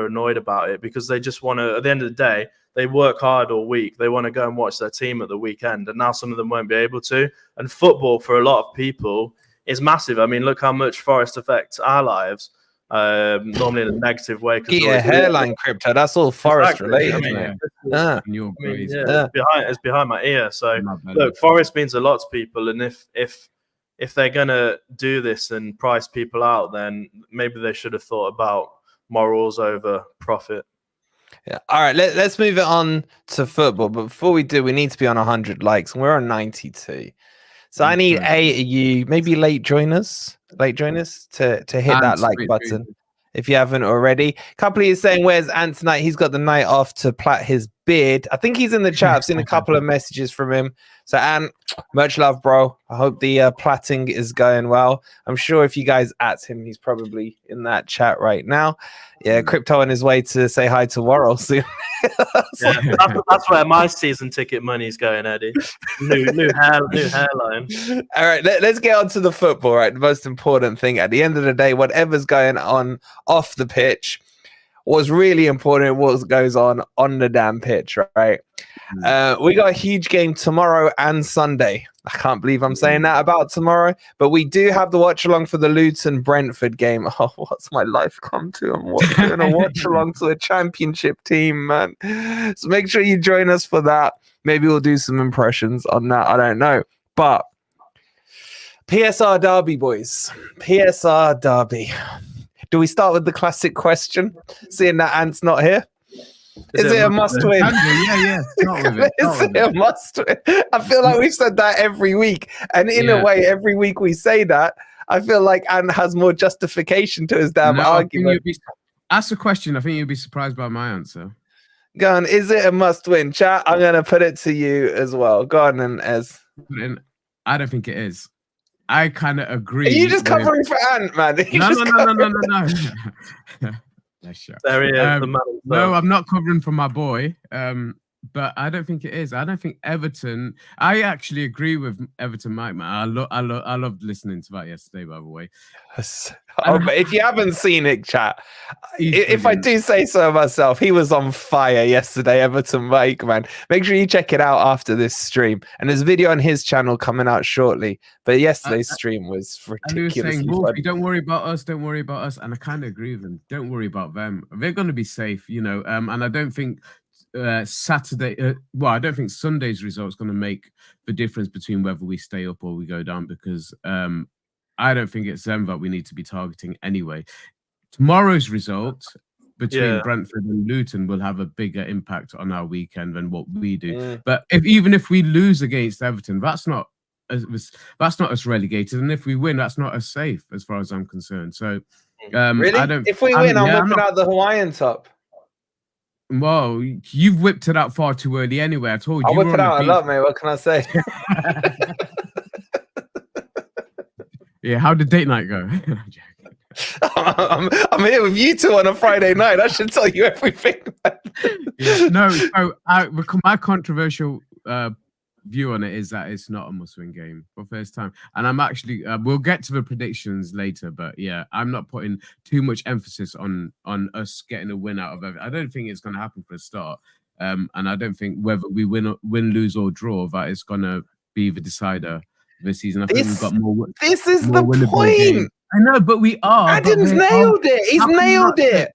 Speaker 3: annoyed about it, because they just want to. At the end of the day, they work hard all week. They want to go and watch their team at the weekend, and now some of them won't be able to. And football, for a lot of people, is massive. I mean, look how much Forest affects our lives. Normally in a negative way.
Speaker 1: Get your hairline, Crypto. That's all Forest related.
Speaker 3: It's behind my ear. So look, Forest means a lot to people, and if they're gonna do this and price people out, then maybe they should have thought about morals over profit.
Speaker 1: Yeah. All right. Let's move it on to football. But before we do, we need to be on 100 likes, and we're on 92. So I need you, maybe late joiners to hit that like button if you haven't already. A couple of you saying, where's Ant tonight? He's got the night off to plait his beard. I think he's in the chat. I've seen a couple of messages from him. So Ant, much love, bro. I hope the plaiting is going well. I'm sure if you guys at him, he's probably in that chat right now. Yeah, Crypto on his way to say hi to Worrell soon.
Speaker 3: That's where my season ticket money's going, Eddie. New hairline.
Speaker 1: All right, let's get on to the football. Right, the most important thing at the end of the day, whatever's going on off the pitch, what's really important, what goes on the damn pitch, right? We got a huge game tomorrow and Sunday. I can't believe I'm saying that about tomorrow, but we do have the watch along for the Luton Brentford game. Oh, what's my life come to? I'm doing a watch along to a championship team, man. So make sure you join us for that. Maybe we'll do some impressions on that. I don't know, but PSR Derby, boys. PSR Derby. Do we start with the classic question? Seeing that Ant's not here. Is it a must win?
Speaker 2: Yeah.
Speaker 1: Is it a must win? I feel like we've said that every week. And in a way, every week we say that, I feel like Ant has more justification to his damn argument.
Speaker 2: Ask a question. I think you'll be surprised by my answer.
Speaker 1: Go on. Is it a must win? Chat, I'm going to put it to you as well. Go on, and Ez.
Speaker 2: I don't think it is. I kind of agree.
Speaker 1: Are you just covering for Ant, man?
Speaker 2: No.
Speaker 3: There he is.
Speaker 2: No, I'm not covering for my boy. But I don't think it is. I don't think Everton. I actually agree with Everton, Mike. Man, I loved listening to that yesterday. By the way.
Speaker 1: But if you haven't seen it, chat. If I do say so myself, he was on fire yesterday. Everton, Mike, man. Make sure you check it out after this stream. And there's a video on his channel coming out shortly. But yesterday's stream was ridiculous.
Speaker 2: Wolfie, don't worry about us. Don't worry about us. And I kind of agree with him. Don't worry about them. They're going to be safe, you know. And I don't think. Saturday, I don't think Sunday's result is going to make the difference between whether we stay up or we go down, because I don't think it's them that we need to be targeting anyway. Tomorrow's result between Brentford and Luton will have a bigger impact on our weekend than what we do. But even if we lose against Everton, that's not us relegated, and if we win, that's not us safe as far as I'm concerned. So
Speaker 1: really, if we win, I'm whipping out the Hawaiian top.
Speaker 2: Well, you've whipped it out far too early anyway. I told you.
Speaker 1: I whip it out a lot, mate. What can I say?
Speaker 2: Yeah, how did date night go?
Speaker 1: I'm here with you two on a Friday night. I should tell you everything.
Speaker 2: No, so my controversial view on it is that it's not a must-win game for first time, and I'm actually we'll get to the predictions later, but yeah, I'm not putting too much emphasis on us getting a win out of it. I don't think it's going to happen for a start, and I don't think whether we win, lose, or draw that is going to be the decider this season. I think we've got more.
Speaker 1: This is the point.
Speaker 2: Games. I know, but we are.
Speaker 1: Adam's nailed it. He's nailed it.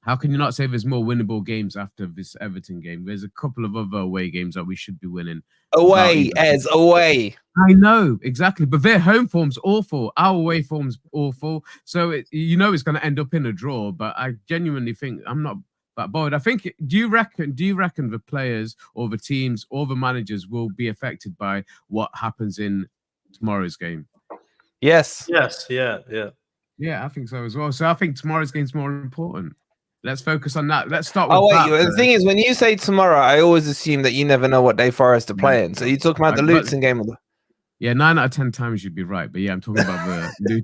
Speaker 2: How can you not say there's more winnable games after this Everton game? There's a couple of other away games that we should be winning.
Speaker 1: Away, Ez, away.
Speaker 2: I know, exactly. But their home form's awful. Our away form's awful. So, it's going to end up in a draw. But I genuinely think I'm not that bothered. I think, do you reckon the players or the teams or the managers will be affected by what happens in tomorrow's game?
Speaker 1: Yes.
Speaker 3: Yeah,
Speaker 2: I think so as well. So I think tomorrow's game's more important. Let's focus on that. Let's start with
Speaker 1: the thing is, when you say tomorrow, I always assume that you never know what day Forest are playing. So you're talking about the Luton game?
Speaker 2: Yeah, 9 out of 10 times you'd be right. But yeah, I'm talking about the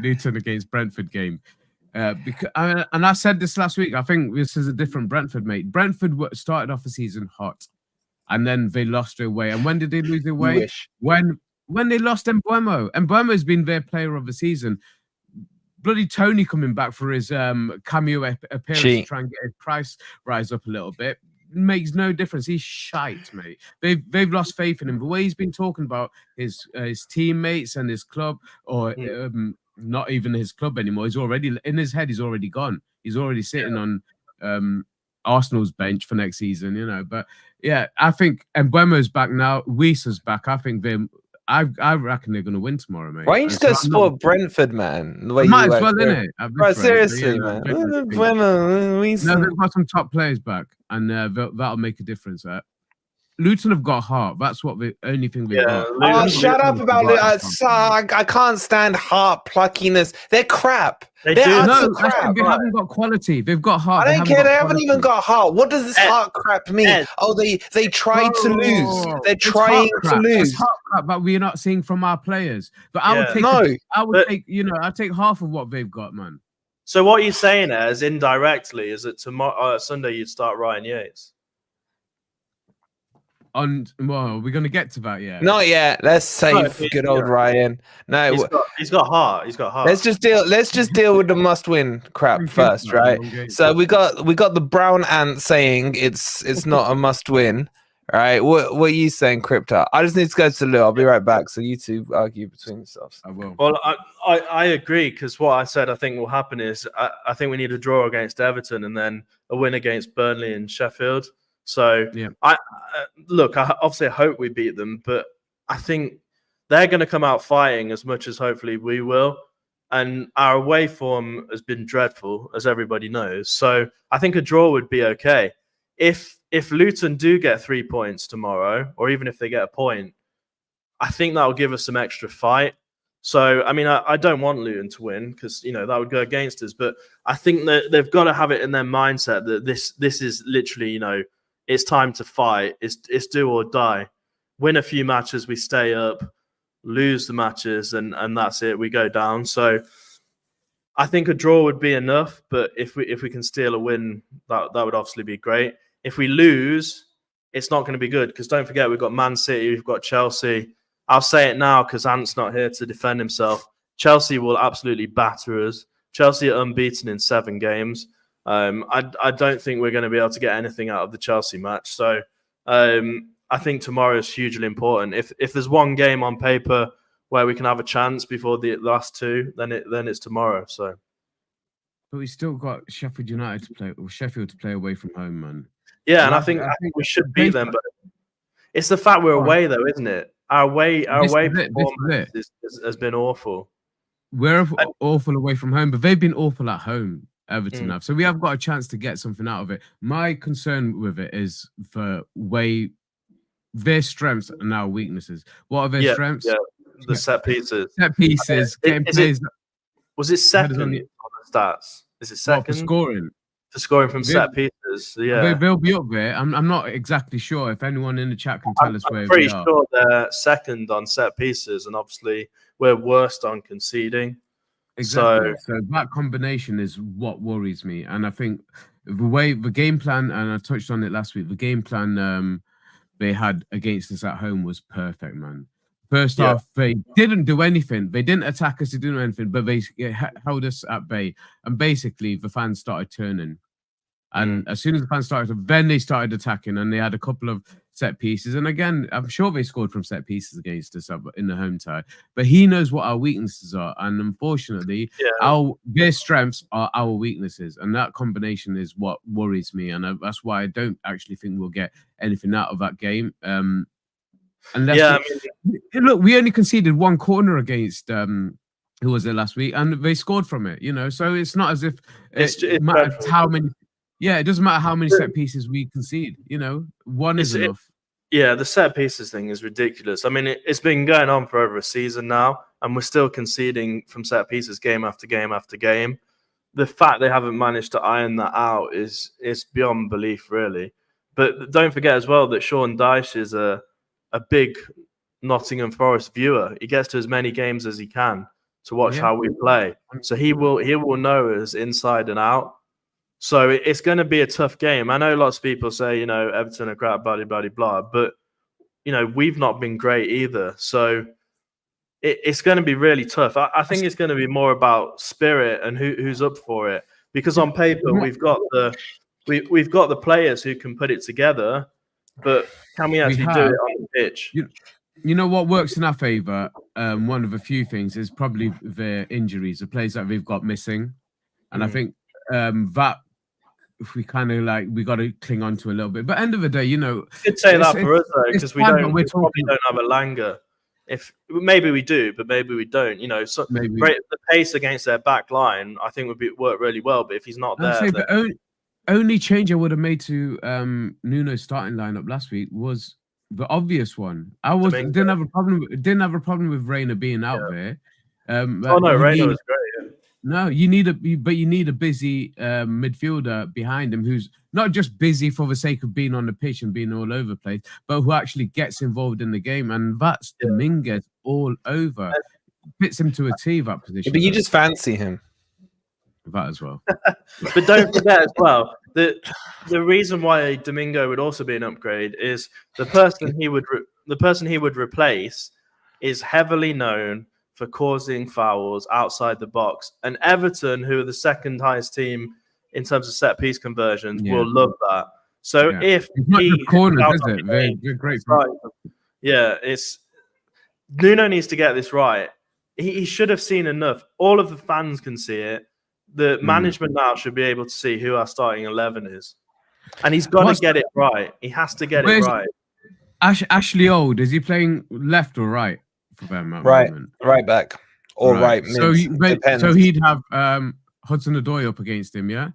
Speaker 2: Luton against Brentford game. And I said this last week, I think this is a different Brentford, mate. Brentford started off the season hot, and then they lost their way. And when did they lose their way? When they lost Mbeumo. Mbeumo's been their player of the season. Bloody Tony coming back for his cameo appearance to try and get his price rise up a little bit makes no difference. He's shite, mate. They've lost faith in him. The way he's been talking about his teammates and his club, or not even his club anymore. He's already in his head. He's already gone. He's already sitting on Arsenal's bench for next season. But yeah, I think Mbeumo's back now. Wiesa's back. I think I reckon they're going to win tomorrow, mate.
Speaker 1: Why don't you just support Brentford, man? The way
Speaker 2: might as well, innit?
Speaker 1: Right, seriously, man.
Speaker 2: No, they've got some top players back, and that'll make a difference. Luton have got heart. That's what the only thing they've got.
Speaker 1: Oh, shut up about it. I can't stand heart pluckiness. They're crap.
Speaker 3: They
Speaker 2: haven't got quality. They've got heart.
Speaker 1: I don't care. They haven't even got heart. What does this heart crap mean? They tried to lose. They're trying to lose.
Speaker 2: It's heart crap that we're not seeing from our players. But I'd take half of what they've got, man.
Speaker 3: So what you're saying is indirectly is that tomorrow Sunday you'd start Ryan Yates.
Speaker 2: Well, we're gonna get to that, yeah.
Speaker 1: Not yet. Let's save good old Ryan. No,
Speaker 3: he's got heart. He's got heart.
Speaker 1: Let's just deal with the must-win crap first, right? So we got the brown ant saying it's not a must-win, right? What are you saying, Crypto? I just need to go to Lou. I'll be right back. So you two argue between yourselves.
Speaker 2: I will.
Speaker 3: Well, I agree, because what I said I think will happen is I think we need a draw against Everton and then a win against Burnley and Sheffield. So
Speaker 2: yeah,
Speaker 3: I obviously hope we beat them, but I think they're going to come out fighting as much as hopefully we will. And our away form has been dreadful, as everybody knows. So I think a draw would be okay. If Luton do get 3 points tomorrow, or even if they get a point, I think that will give us some extra fight. So, I mean, I don't want Luton to win because, that would go against us. But I think that they've got to have it in their mindset that this is literally, it's time to fight. It's do or die. Win a few matches, we stay up. Lose the matches, and that's it. We go down. So I think a draw would be enough. But if we can steal a win, that would obviously be great. If we lose, it's not going to be good, because don't forget, we've got Man City, we've got Chelsea. I'll say it now because Ant's not here to defend himself. Chelsea will absolutely batter us. Chelsea are unbeaten in 7 games. I don't think we're going to be able to get anything out of the Chelsea match. So I think tomorrow is hugely important. If there's one game on paper where we can have a chance before the last 2, then it's tomorrow. So,
Speaker 2: but we still got Sheffield United to play, or Sheffield to play away from home, man.
Speaker 3: Yeah, and I think we should beat them, but it's the fact we're away, though, isn't it? Our away performance has been awful.
Speaker 2: We're awful away from home, but they've been awful at home. Everton have. So we have got a chance to get something out of it. My concern with it is for their strengths and our weaknesses. What are their strengths? Yeah,
Speaker 3: the set pieces.
Speaker 2: Getting players.
Speaker 3: Was it second on the stats? Is it second?
Speaker 2: For scoring.
Speaker 3: For scoring from set pieces. Yeah.
Speaker 2: They'll be up there. I'm not exactly sure. If anyone in the chat can tell us where
Speaker 3: I'm pretty sure they're second on set pieces, and obviously we're worst on conceding.
Speaker 2: Exactly. So that combination is what worries me. And I think the game plan, and I touched on it last week, the game plan they had against us at home was perfect, man. First half, they didn't do anything. They didn't attack us. They didn't do anything, but they held us at bay. And basically, the fans started turning. And as soon as the fans started, then they started attacking, and they had a couple of set pieces. And again, I'm sure they scored from set pieces against us in the home tie. But he knows what our weaknesses are. And unfortunately, their strengths are our weaknesses. And that combination is what worries me. And that's why I don't actually think we'll get anything out of that game. Look, we only conceded 1 corner against who was it last week, and they scored from it, So it's not as if it matters how many. Yeah, it doesn't matter how many set pieces we concede. One is enough.
Speaker 3: The set pieces thing is ridiculous. I mean, it's been going on for over a season now, and we're still conceding from set pieces game after game after game. The fact they haven't managed to iron that out is beyond belief, really. But don't forget as well that Sean Dyche is a big Nottingham Forest viewer. He gets to as many games as he can to watch how we play. So he will know us inside and out. So it's going to be a tough game. I know lots of people say, Everton are crap, blah, blah, blah, but, we've not been great either. So it's going to be really tough. I think it's going to be more about spirit and who's up for it. Because on paper, we've got the players who can put it together, but can we actually do it on the pitch?
Speaker 2: You know what works in our favour? One of a few things is probably the injuries, the players that we've got missing. And I think that if we kind of we got to cling on to a little bit. But end of the day,
Speaker 3: you could say that for us though, because we probably don't have a Langer. If maybe we do, but maybe we don't. So the pace against their back line, I think would work really well. But if he's not there,
Speaker 2: the only change I would have made to Nuno's starting lineup last week was the obvious one. Didn't have a problem with Reina being out there.
Speaker 3: Reina was great. Yeah.
Speaker 2: No, you need a busy midfielder behind him who's not just busy for the sake of being on the pitch and being all over the place, but who actually gets involved in the game. And that's Dominguez all over. Fits him to a T, that position.
Speaker 1: But you just fancy him.
Speaker 2: That as well.
Speaker 3: But don't forget as well, the reason why Domingo would also be an upgrade is the person he would replace is heavily known for causing fouls outside the box, and Everton, who are the second highest team in terms of set piece conversions, will love that. So if
Speaker 2: it's not the corner, does it? Very great.
Speaker 3: It's Nuno needs to get this right. He should have seen enough. All of the fans can see it. The management now should be able to see who our starting 11 is, and he's got to get it right. He has to get it right.
Speaker 2: Ashley Old, is he playing left or right for them?
Speaker 1: Right back or right mid.
Speaker 2: So he'd have Hudson-Odoi up against him, yeah.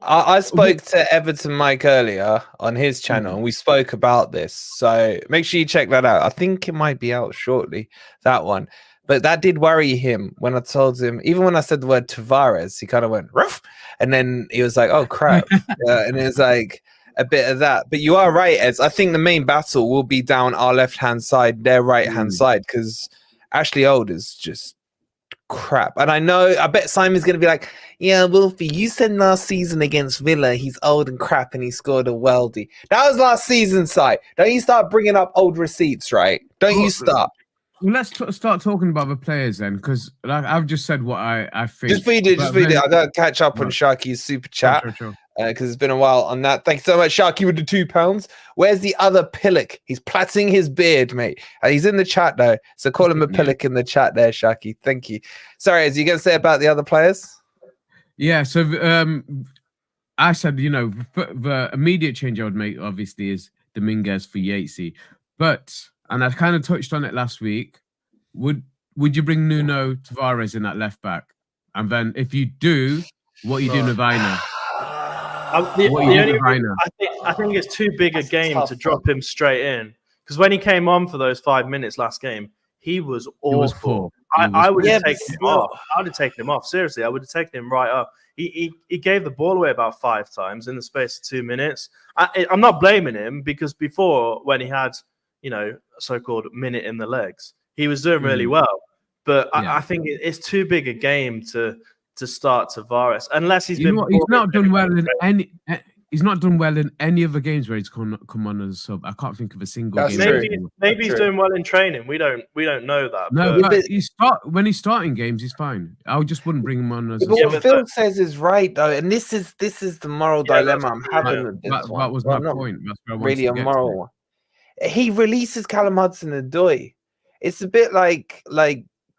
Speaker 1: I spoke to Everton Mike earlier on his channel, and we spoke about this. So make sure you check that out. I think it might be out shortly, that one. But that did worry him when I told him, even when I said the word Tavares, he kind of went, ruff, and then he was like, oh, crap. And it was like a bit of that. But you are right, Ez. I think the main battle will be down our left-hand side, their right-hand side, because Ashley Old is just crap. And I bet Simon's going to be like, yeah, Wolfie, you said last season against Villa, he's old and crap and he scored a weldy. That was last season, Si. Don't you start bringing up old receipts, right? Don't you start.
Speaker 2: Well, let's start talking about the players then, because like, I've just said what I think.
Speaker 1: Just feed it. I got to catch up on Sharky's super chat because it's been a while on that. Thanks so much, Sharky, with the £2. Where's the other pillock? He's plaiting his beard, mate. He's in the chat, though. So call him a pillock in the chat there, Sharky. Thank you. Sorry, is you going to say about the other players?
Speaker 2: Yeah, so I said, the immediate change I would make, obviously, is Dominguez for Yatesy. But... and I kind of touched on it last week. Would you bring Nuno Tavares in that left back? And then if you do, what are you doing with Aina?
Speaker 3: I think it's too big a game to drop him straight in. Because when he came on for those 5 minutes last game, he was awful. I would have taken him off. I would have taken him off. Seriously, I would have taken him right off. He gave the ball away about 5 times in the space of 2 minutes. I'm not blaming him because before, when he had so-called minute in the legs, he was doing really well. But I think it's too big a game to start Tavares unless he's been.
Speaker 2: He's not done well in any. He's not done well in any other games where he's come on as a sub. I can't think of a single game.
Speaker 3: Maybe he's doing well in training. We don't know that.
Speaker 2: No, but when he's starting games, he's fine. I just wouldn't bring him on as.
Speaker 1: But what Phil says is right though, and this is the moral dilemma I'm having with this one.
Speaker 2: That was my point. That's where I
Speaker 1: really a moral one. He releases Callum Hudson-Odoi. It's a bit like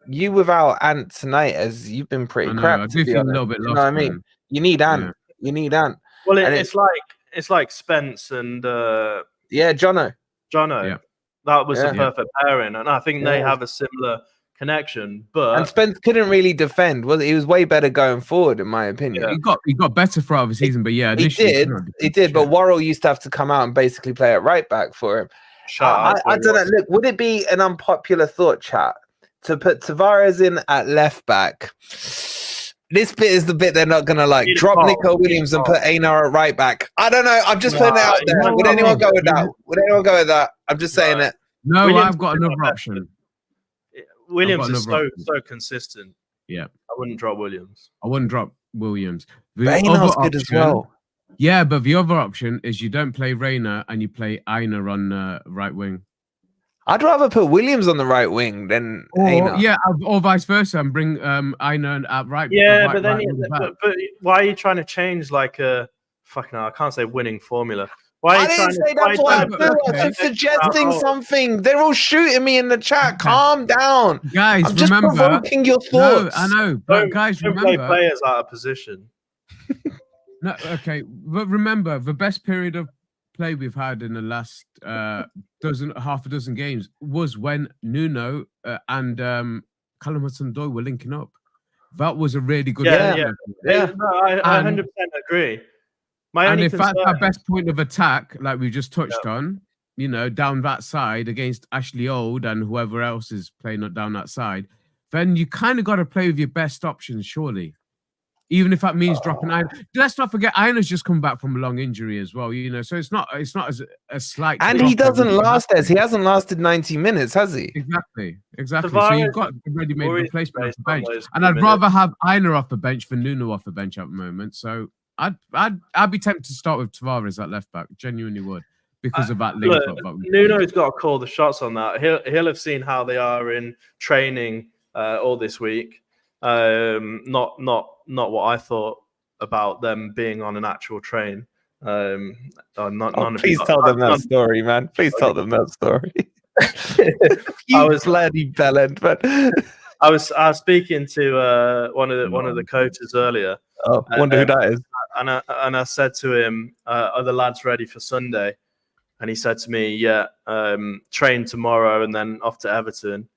Speaker 1: you without Ant tonight, as you've been pretty crap.
Speaker 2: I do feel a little bit lost.
Speaker 1: You know what I mean? You need Ant. Yeah. You need Ant.
Speaker 3: Well, it's like Spence and
Speaker 1: Jono.
Speaker 3: Yeah. That was a perfect pairing, and I think they have a similar connection. But
Speaker 1: Spence couldn't really defend. He was way better going forward, in my opinion.
Speaker 2: Yeah. He got better throughout the season, but he
Speaker 1: did. But Worrell used to have to come out and basically play at right back for him. I don't know. Look, would it be an unpopular thought, chat, to put Tavares in at left back? This bit is the bit they're not gonna like. Drop Nico Williams and put Einar at right back. I don't know. I'm just putting it out there. Would anyone go with that? I'm just saying it.
Speaker 2: No, I've got another option.
Speaker 3: Williams is so consistent.
Speaker 2: Yeah,
Speaker 3: I wouldn't drop Williams.
Speaker 1: But Einar's good as well.
Speaker 2: Yeah, but the other option is you don't play Reina and you play Einar on right wing.
Speaker 1: I'd rather put Williams on the right wing than Einar.
Speaker 2: Yeah, or vice versa, and bring Einar at right.
Speaker 3: Yeah, but why are you trying to change like a fucking? I can't say winning formula. Why
Speaker 1: I didn't say that's what I do. I'm just suggesting something. They're all shooting me in the chat. Calm down,
Speaker 2: guys.
Speaker 1: I'm just provoking your thoughts.
Speaker 2: No, I know, but guys, remember,
Speaker 3: play players out of position.
Speaker 2: No, okay, but remember the best period of play we've had in the last half a dozen games was when Nuno and Callum Hudson-Odoi were linking up. That was a really good
Speaker 3: game. Yeah. No, I 100% agree.
Speaker 2: And if that's our best point of attack, like we just touched on, down that side against Ashley Old and whoever else is playing down that side, then you kind of got to play with your best options, surely. Even if that means dropping Einar. Let's not forget, Einar's just come back from a long injury as well, so it's not as a slight.
Speaker 1: And he doesn't last he hasn't lasted 90 minutes, has he?
Speaker 2: Exactly. So you've got a ready-made replacement off the bench. And I'd rather have Einar off the bench than Nuno off the bench at the moment. So I'd be tempted to start with Tavares at left back. Genuinely would, because of that link up.
Speaker 3: Nuno's got to call the shots on that. He'll have seen how they are in training all this week. Not what I thought about them being on an actual train.
Speaker 1: Please tell them that story, man. Please tell them that story. Bloody bellend, but
Speaker 3: I was speaking to one of the coaches earlier.
Speaker 1: Oh, wonder who that is.
Speaker 3: And I said to him, "Are the lads ready for Sunday?" And he said to me, "Yeah, train tomorrow and then off to Everton."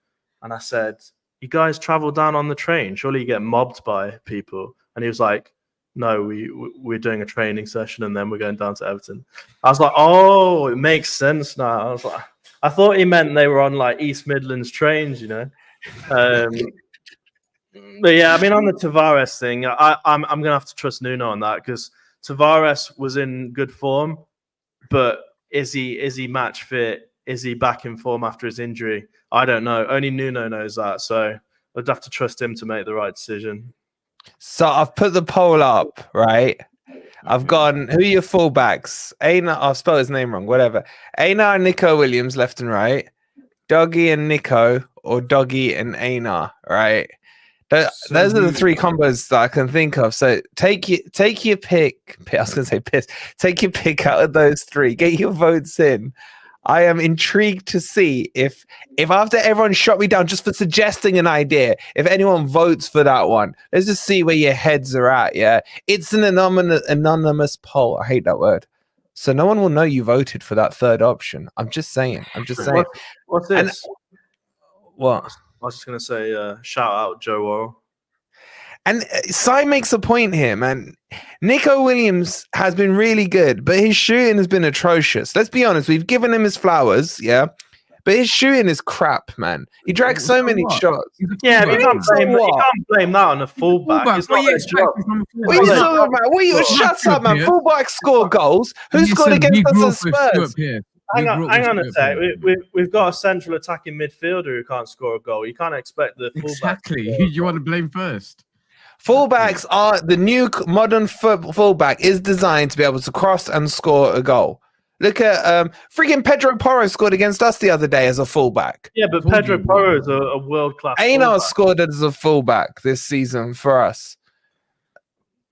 Speaker 3: And I said, "You guys travel down on the train? Surely you get mobbed by people?" And he was like, "No, we're doing a training session and then we're going down to Everton." I was like, "Oh, it makes sense now." I was like, I thought he meant they were on like East Midlands trains, you know. But yeah, I mean, on the Tavares thing, I'm gonna have to trust Nuno on that, because Tavares was in good form, but is he match fit? Is he back in form after his injury? I don't know. Only Nuno knows that, so I'd have to trust him to make the right decision.
Speaker 1: So I've put the poll up, right? I've gone, who are your fullbacks? Einar, I'll spell his name wrong, whatever. Einar and Nico Williams, left and right. Doggy and Nico, or Doggy and Einar, right? Those are the three combos that I can think of. So take your pick. I was going to say piss. Take your pick out of those three. Get your votes in. I am intrigued to see if after everyone shot me down just for suggesting an idea, if anyone votes for that one. Let's just see where your heads are at, yeah? It's an anonymous poll. I hate that word. So no one will know you voted for that third option. I'm just saying.
Speaker 3: What's this?
Speaker 1: What?
Speaker 3: I was just going to say, shout out Joe Worrell.
Speaker 1: And Sai makes a point here, man. Nico Williams has been really good, but his shooting has been atrocious. Let's be honest. We've given him his flowers, yeah? But his shooting is crap, man. He drags so many shots.
Speaker 3: Yeah, you can't blame that on a fullback. It's not his job.
Speaker 1: What are you talking about? Shut up, man. Fullbacks score goals. Who scored against us at Spurs?
Speaker 3: Hang on a sec. We've got a central attacking midfielder who can't score a goal. You can't expect the fullback.
Speaker 2: Exactly. You want to blame first.
Speaker 1: Fullbacks are the new modern fullback is designed to be able to cross and score a goal. Look at freaking Pedro Porro scored against us the other day as a fullback.
Speaker 3: Yeah, but Pedro Porro is a world-class.
Speaker 1: Einar scored as a fullback this season for us.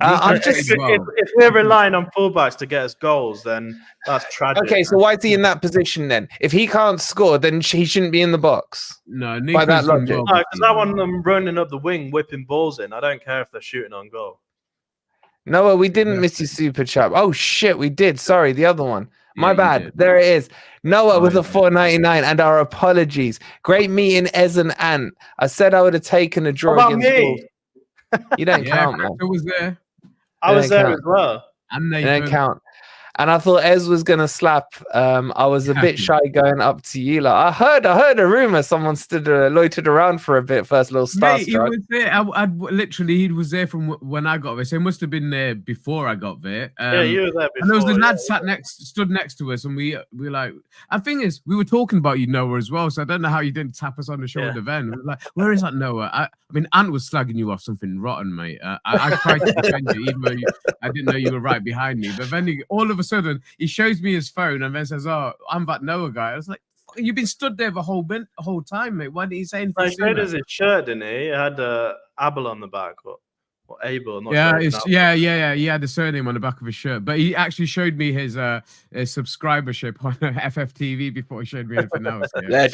Speaker 3: If we're relying on fullbacks to get us goals, then that's tragic.
Speaker 1: Okay, so why is he in that position then? If he can't score, then he shouldn't be in the box.
Speaker 2: No,
Speaker 1: by that logic.
Speaker 3: No, because I want them running up the wing, whipping balls in. I don't care if they're shooting on goal.
Speaker 1: No, we didn't miss your super chat. Oh shit, we did. Sorry, the other one. My bad. There it is. Noah with a $4.99 and our apologies. Great meeting, Ez and Ant. I said I would have taken a draw against Wolves. You don't count, man.
Speaker 2: I was there.
Speaker 3: I was there as well.
Speaker 1: You don't count. And I thought Ez was gonna slap. I was a bit shy going up to you. Like I heard a rumor someone stood loitered around for a bit. First little starstruck.
Speaker 2: He was there. Literally, he was there from when I got there. So he must have been there before I got there.
Speaker 3: Yeah, you were there before.
Speaker 2: And there was the lad stood next to us, and we were like. And thing is, we were talking about you, Noah, as well. So I don't know how you didn't tap us on the shoulder then. We were like, where is that Noah? I mean, Ant was slagging you off something rotten, mate. I tried to defend you, even though I didn't know you were right behind me. But then all of a sudden, he shows me his phone and then says, "Oh, I'm that Noah guy." I was like, "You've been stood there the whole time, mate. Why didn't he say anything?"
Speaker 3: He showed us his shirt, didn't he? It had Abel on the back, or Abel. Not
Speaker 2: yeah. He had the surname on the back of his shirt, but he actually showed me his subscribership on FFTV before he showed me anything else. Yeah.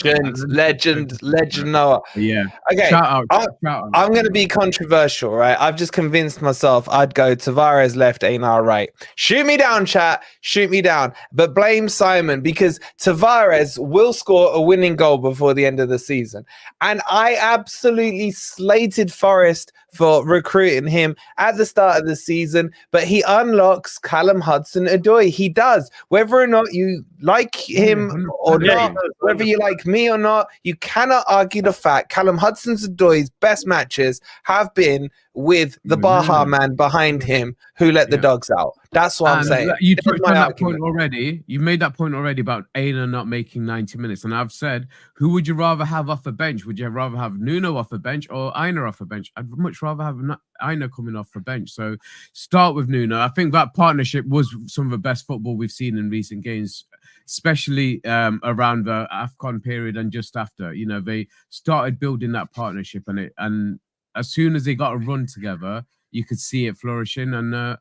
Speaker 1: Legend Noah.
Speaker 2: Yeah.
Speaker 1: Okay.
Speaker 2: Shout out.
Speaker 1: I'm going to be controversial, right? I've just convinced myself I'd go Tavares left, Einar right. Shoot me down, chat. Shoot me down. But blame Simon, because Tavares will score a winning goal before the end of the season. And I absolutely slated Forest for recruiting him at the start of the season, but he unlocks Callum Hudson-Odoi. He does. Whether or not you like him or not, whether you like me or not, you cannot argue the fact Callum Hudson-Odoi's best matches have been with the Baha man behind him who let the dogs out. That's what I'm saying.
Speaker 2: You touched on that point already. You made that point already about Einar not making 90 minutes. And I've said, who would you rather have off the bench? Would you rather have Nuno off the bench or Einar off the bench? I'd much rather have Aina coming off the bench. So start with Nuno. I think that partnership was some of the best football we've seen in recent games, especially around the AFCON period and just after. You know, they started building that partnership, and as soon as they got a run together, you could see it flourishing. And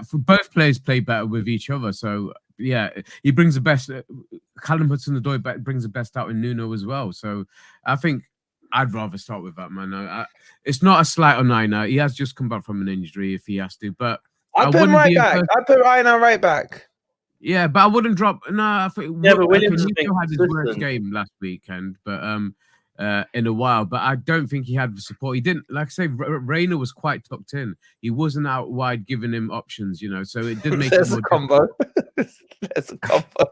Speaker 2: for both players play better with each other. So yeah, he brings the best. Callum Hudson-Odoi brings the best out in Nuno as well. So I think I'd rather start with that, man. It's not a slight on Aina. He has just come back from an injury if he has to. But
Speaker 1: I'd put him right back. I'd put Aina right back.
Speaker 2: Yeah, but I wouldn't drop. No, I think.
Speaker 3: Yeah, but Williams
Speaker 2: had his worst game last weekend, but in a while. But I don't think he had the support. He didn't, like I say, Reina was quite tucked in. He wasn't out wide giving him options, you know. So it did make
Speaker 1: There's a combo. There's a combo.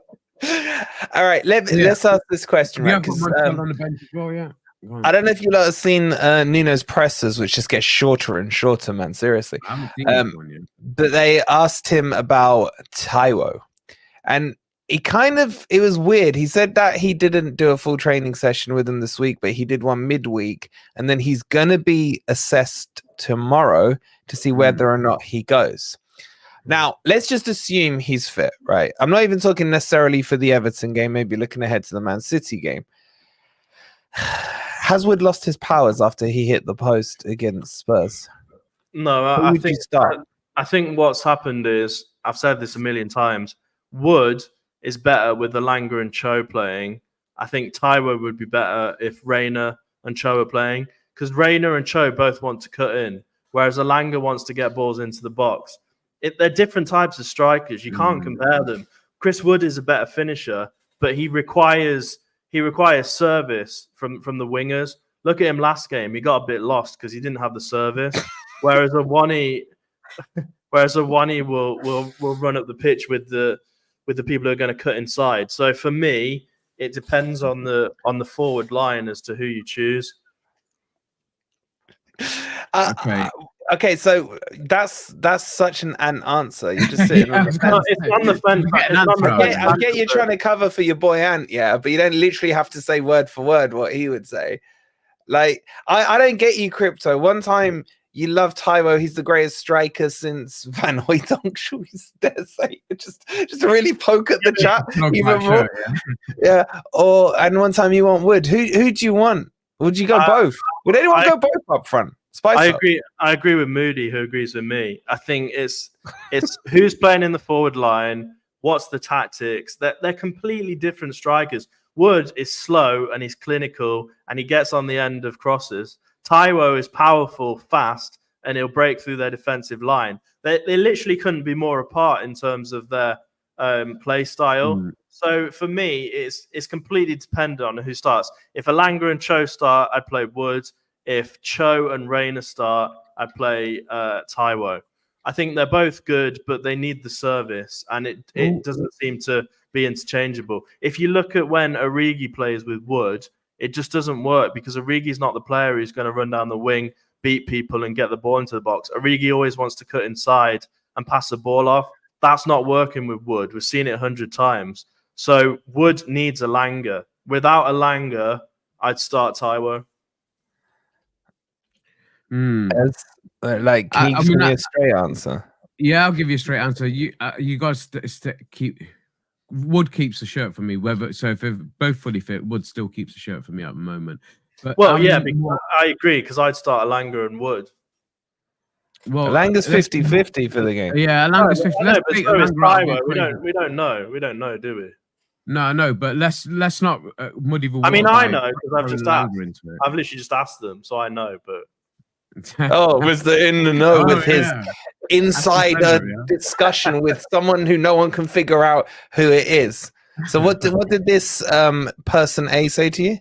Speaker 1: All right, let's ask this question. Right?
Speaker 2: On the bench as well, yeah.
Speaker 1: I don't know if you lot have seen Nuno's presses, which just gets shorter and shorter, man. Seriously.
Speaker 2: I haven't seen this one yet.
Speaker 1: But they asked him about Taiwo. And it was weird. He said that he didn't do a full training session with him this week, but he did one midweek. And then he's going to be assessed tomorrow to see whether or not he goes. Now, let's just assume he's fit, right? I'm not even talking necessarily for the Everton game, maybe looking ahead to the Man City game. Has Wood lost his powers after he hit the post against Spurs?
Speaker 3: No, I think what's happened is, I've said this a million times, Wood is better with Elanga and Cho playing. I think Taiwo would be better if Reina and Cho are playing, because Reina and Cho both want to cut in, whereas Elanga wants to get balls into the box. They're different types of strikers. You can't compare them. Chris Wood is a better finisher, but he requires service from the wingers. Look at him last game. He got a bit lost because he didn't have the service. Whereas Awoniyi will run up the pitch with the people who are going to cut inside. So for me, it depends on the forward line as to who you choose.
Speaker 1: Okay, so that's such an answer. You're just sitting on the fence.
Speaker 3: It's on the fence.
Speaker 1: I get you trying to cover for your boy Ant, yeah, but you don't literally have to say word for word what he would say. Like, I don't get you, Crypto. One time you love Taiwo, he's the greatest striker since Van Hooijdonk. Should we dare say just to really poke at the chat even more? Yeah. And one time you want Wood. Who do you want? Would you go both? Would anyone go both up front? I
Speaker 3: agree with Moody, who agrees with me. I think it's who's playing in the forward line, what's the tactics. They're completely different strikers. Wood is slow and he's clinical and he gets on the end of crosses. Taiwo is powerful, fast, and he'll break through their defensive line. They literally couldn't be more apart in terms of their play style. So for me, it's completely dependent on who starts. If Elanga and Cho start, I'd play Wood. If Cho and Reina start, I'd play Taiwo. I think they're both good, but they need the service, and it doesn't seem to be interchangeable. If you look at when Origi plays with Wood, it just doesn't work because Origi's not the player who's going to run down the wing, beat people, and get the ball into the box. Origi always wants to cut inside and pass the ball off. That's not working with Wood. We've seen it 100 times. So Wood needs Elanga. Without Elanga, I'd start Taiwo.
Speaker 1: Can you give me a straight answer?
Speaker 2: Yeah, I'll give you a straight answer. You guys keep Wood keeps the shirt for me. If they're both fully fit, Wood still keeps the shirt for me at the moment. But,
Speaker 3: I agree because I'd start Elanga and Wood.
Speaker 2: Well,
Speaker 1: Elanga's 50-50 for the game.
Speaker 2: Yeah, Elanga's 50.
Speaker 3: We don't know. We don't know, do we?
Speaker 2: No, but let's not muddy the water.
Speaker 3: I mean, I know because I've just asked. I've literally just asked them, so I know. But
Speaker 1: was the in the know with his insider discussion with someone who no one can figure out who it is. So what did this person A say to you?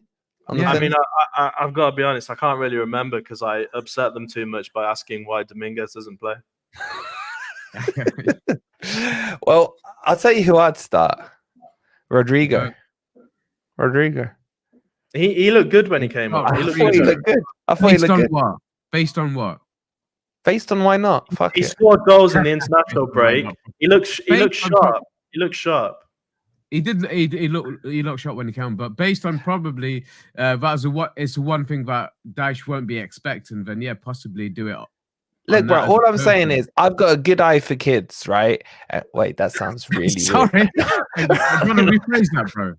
Speaker 3: I mean, I've got to be honest. I can't really remember because I upset them too much by asking why Dominguez doesn't play.
Speaker 1: Well, I'll tell you who I'd start. Rodrigo.
Speaker 3: He looked good when he came on.
Speaker 1: I thought he looked good.
Speaker 2: Based on what?
Speaker 1: Based on why not?
Speaker 3: He scored goals in the international break. He looked sharp. He looked sharp.
Speaker 2: He did. He looked sharp when he came, but based on probably it's one thing that Dyche won't be expecting. Then possibly do it
Speaker 1: Look, bro, all I'm saying is I've got a good eye for kids, right? Wait, that sounds really
Speaker 2: sorry.
Speaker 1: weird.
Speaker 2: I'm gonna rephrase that, bro.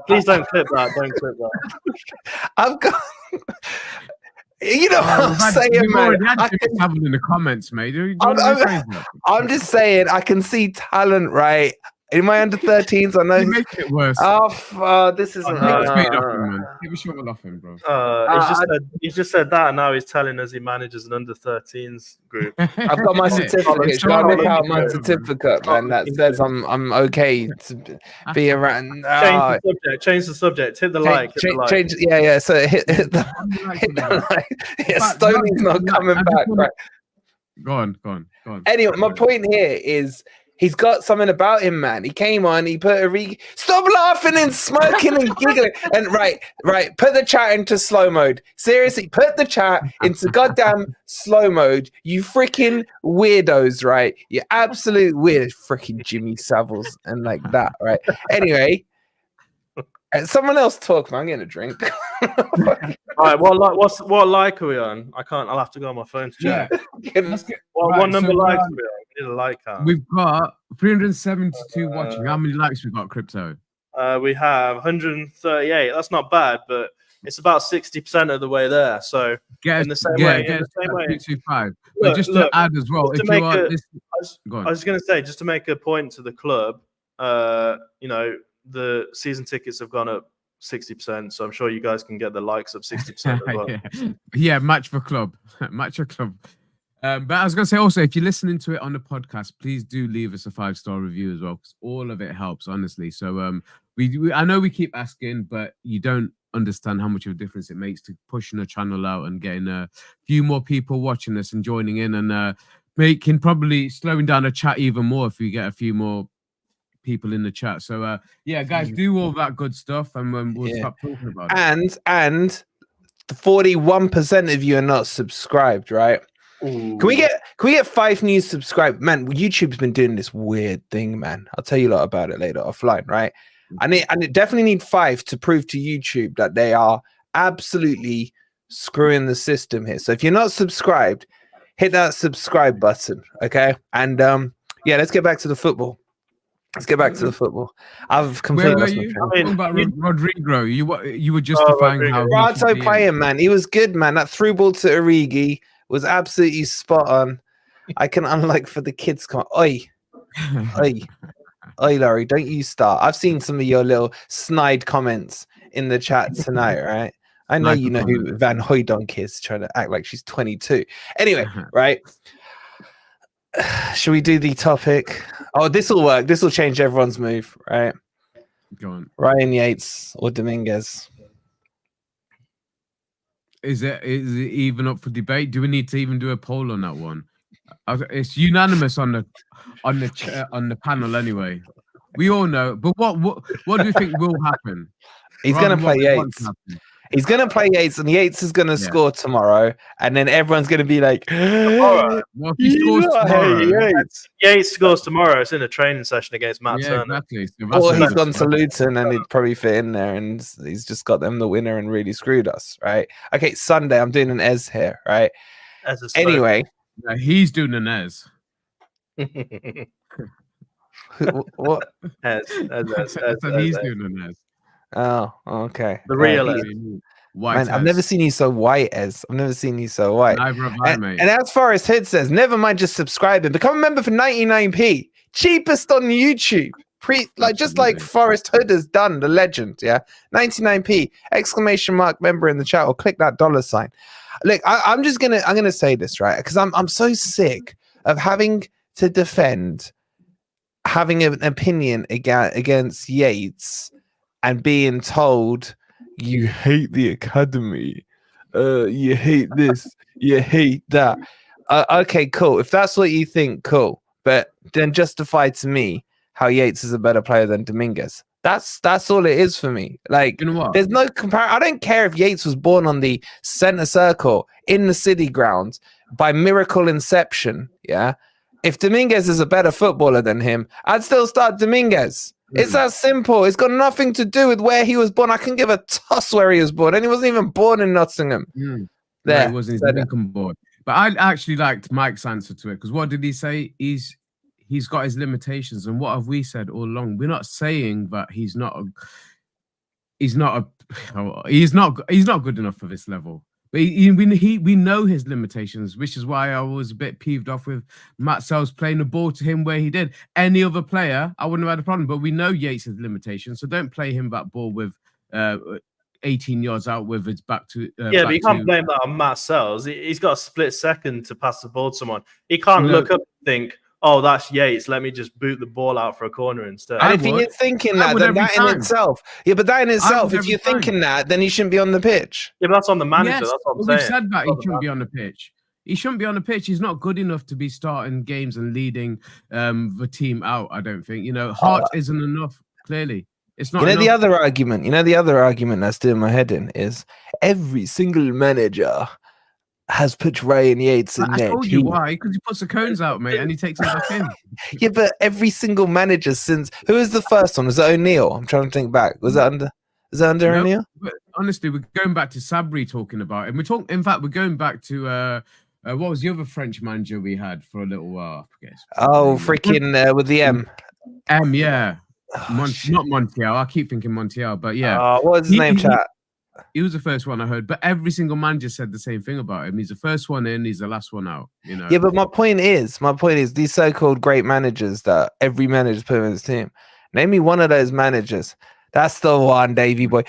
Speaker 3: Please don't clip that. Don't clip that.
Speaker 1: I've got. You know what I'm saying, man?
Speaker 2: Having in the comments, mate.
Speaker 1: I'm just saying I can see talent, right? In my under 13s, I know.
Speaker 2: You make it worse.
Speaker 1: This isn't.
Speaker 2: Give a shot off him, bro.
Speaker 3: He's just said that, and now he's telling us he manages an under 13s group.
Speaker 1: I've got my certificate. Try to look out my certificate, man. That says I'm okay to be around.
Speaker 3: Change the subject. Hit the like.
Speaker 1: Change. Yeah. So hit the like. Yeah, Stoney's not coming back. Right.
Speaker 2: Go on.
Speaker 1: Anyway, my point here is. He's got something about him, man. He came on, he put stop laughing and smirking and giggling. And right, put the chat into slow mode. Seriously, put the chat into goddamn slow mode. You freaking weirdos, right? You absolute weird freaking Jimmy Saviles and like that, right? Anyway, someone else talk, man. I'm getting a drink.
Speaker 3: All right, what like are we on? I'll have to go on my phone to check. What number likes are we on?
Speaker 2: We've got 372 watching. How many likes we got, Crypto?
Speaker 3: We have 138. That's not bad, but it's about 60% of the way there. So in the same way,
Speaker 2: 225. But just to add as well, if you are,
Speaker 3: I was going to say, just to make a point to the club, the season tickets have gone up 60%. So I'm sure you guys can get the likes up 60% as well.
Speaker 2: Yeah, match for club. But I was going to say also, if you're listening to it on the podcast, please do leave us a 5-star review as well, because all of it helps, honestly. So I know we keep asking, but you don't understand how much of a difference it makes to pushing the channel out and getting a few more people watching us and joining in and probably slowing down the chat even more if we get a few more people in the chat. So guys, do all that good stuff and we'll stop talking about it.
Speaker 1: And 41% of you are not subscribed, right? Ooh. Can we get 5 new subscribers? Man, YouTube's been doing this weird thing, man. I'll tell you a lot about it later offline, right? And it definitely need 5 to prove to YouTube that they are absolutely screwing the system here. So if you're not subscribed, hit that subscribe button, okay? And let's get back to the football. I've completely.
Speaker 2: Where were you? Talking about Rodrigo. You were justifying how
Speaker 1: Rato playing, man. He was good, man. That through ball to Origi was absolutely spot on. I can unlike for the kids. Come on. Oi, Larry, don't you start. I've seen some of your little snide comments in the chat tonight, right? I know you know who Van Hooijdonk is, trying to act like she's 22. Anyway, right? Should we do the topic? Oh, this will work. This will change everyone's move, right?
Speaker 2: Go on.
Speaker 1: Ryan Yates or Dominguez?
Speaker 2: Is it even up for debate? Do we need to even do a poll on that one? It's unanimous on the panel anyway. We all know, but what do you think will happen?
Speaker 1: He's going to play Yates. He's going to play Yates, and Yates is going to score tomorrow, and then everyone's going to be like,
Speaker 2: well, he scores tomorrow.
Speaker 3: Yates scores tomorrow. It's in a training session against Matt Turner.
Speaker 2: Exactly.
Speaker 1: Or he's gone to Luton, and he'd probably fit in there, and he's just got them the winner and really screwed us, right? Okay, Sunday, I'm doing an Ez here, right? Anyway.
Speaker 2: Yeah, he's doing an Ez.
Speaker 1: What?
Speaker 3: Ez.
Speaker 2: He's doing an Ez.
Speaker 1: Oh, okay.
Speaker 3: The real
Speaker 1: Man, I've never seen you so white, Ez. I've never seen you so white.
Speaker 2: Neither have I, mate.
Speaker 1: And as far as Hood says, never mind just subscribing. Become a member for 99p. Cheapest on YouTube. Just like Forrest Hood has done, the legend, yeah? 99p. Exclamation mark member in the chat or click that $sign. Look, I'm gonna say this, right? Because I'm so sick of having to defend having an opinion against Yates and being told you hate the academy, you hate this, you hate that. Okay, cool. If that's what you think, cool. But then justify to me how Yates is a better player than Dominguez. That's all it is for me. Like, you know what? There's no comparison. I don't care if Yates was born on the center circle in the city ground by miracle inception. Yeah. If Dominguez is a better footballer than him, I'd still start Dominguez. It's that simple. It's got nothing to do with where he was born. I can give a toss where he was born, and he wasn't even born in Nottingham.
Speaker 2: There, he wasn't even born. But I actually liked Mike's answer to it because what did he say? He's got his limitations, and what have we said all along? We're not saying that he's not good enough for this level. But we know his limitations, which is why I was a bit peeved off with Matt Sells playing the ball to him where he did. Any other player, I wouldn't have had a problem. But we know Yates' limitations, so don't play him that ball with 18 yards out with his back to.
Speaker 3: But you can't blame that on Matt Sells. He's got a split second to pass the ball to someone. He can't look up and think, "Oh, that's Yates. Let me just boot the ball out for a corner instead."
Speaker 1: And if you're thinking that, then that in itself, but if you're thinking that, then he shouldn't be on the pitch.
Speaker 3: Yeah, but that's on the manager. Yes, that's what I'm saying.
Speaker 2: We've said that he shouldn't be on the pitch. He shouldn't be on the pitch. He's not good enough to be starting games and leading the team out. I don't think. Heart isn't enough. Clearly, it's not. The other argument. The other argument that's doing my head in is every single manager has put Ryan Yates in there. I told you why, because he puts the cones out, mate, and he takes them back in.
Speaker 1: Yeah, but every single manager since who was the first one? Was it O'Neill? I'm trying to think back. Was it under O'Neill?
Speaker 2: But honestly, we're going back to Sabri talking about it. We're going back to what was the other French manager we had for a little while? I guess.
Speaker 1: Oh, freaking with the M.
Speaker 2: Yeah. Not Montiel. I keep thinking Montiel, but yeah.
Speaker 1: What was his name, chat?
Speaker 2: He was the first one I heard, but every single manager said the same thing about him. He's the first one in, he's the last one out.
Speaker 1: Yeah, but my point is these so-called great managers that every manager's put in his team. Name me one of those managers. That's the one, Davey boy.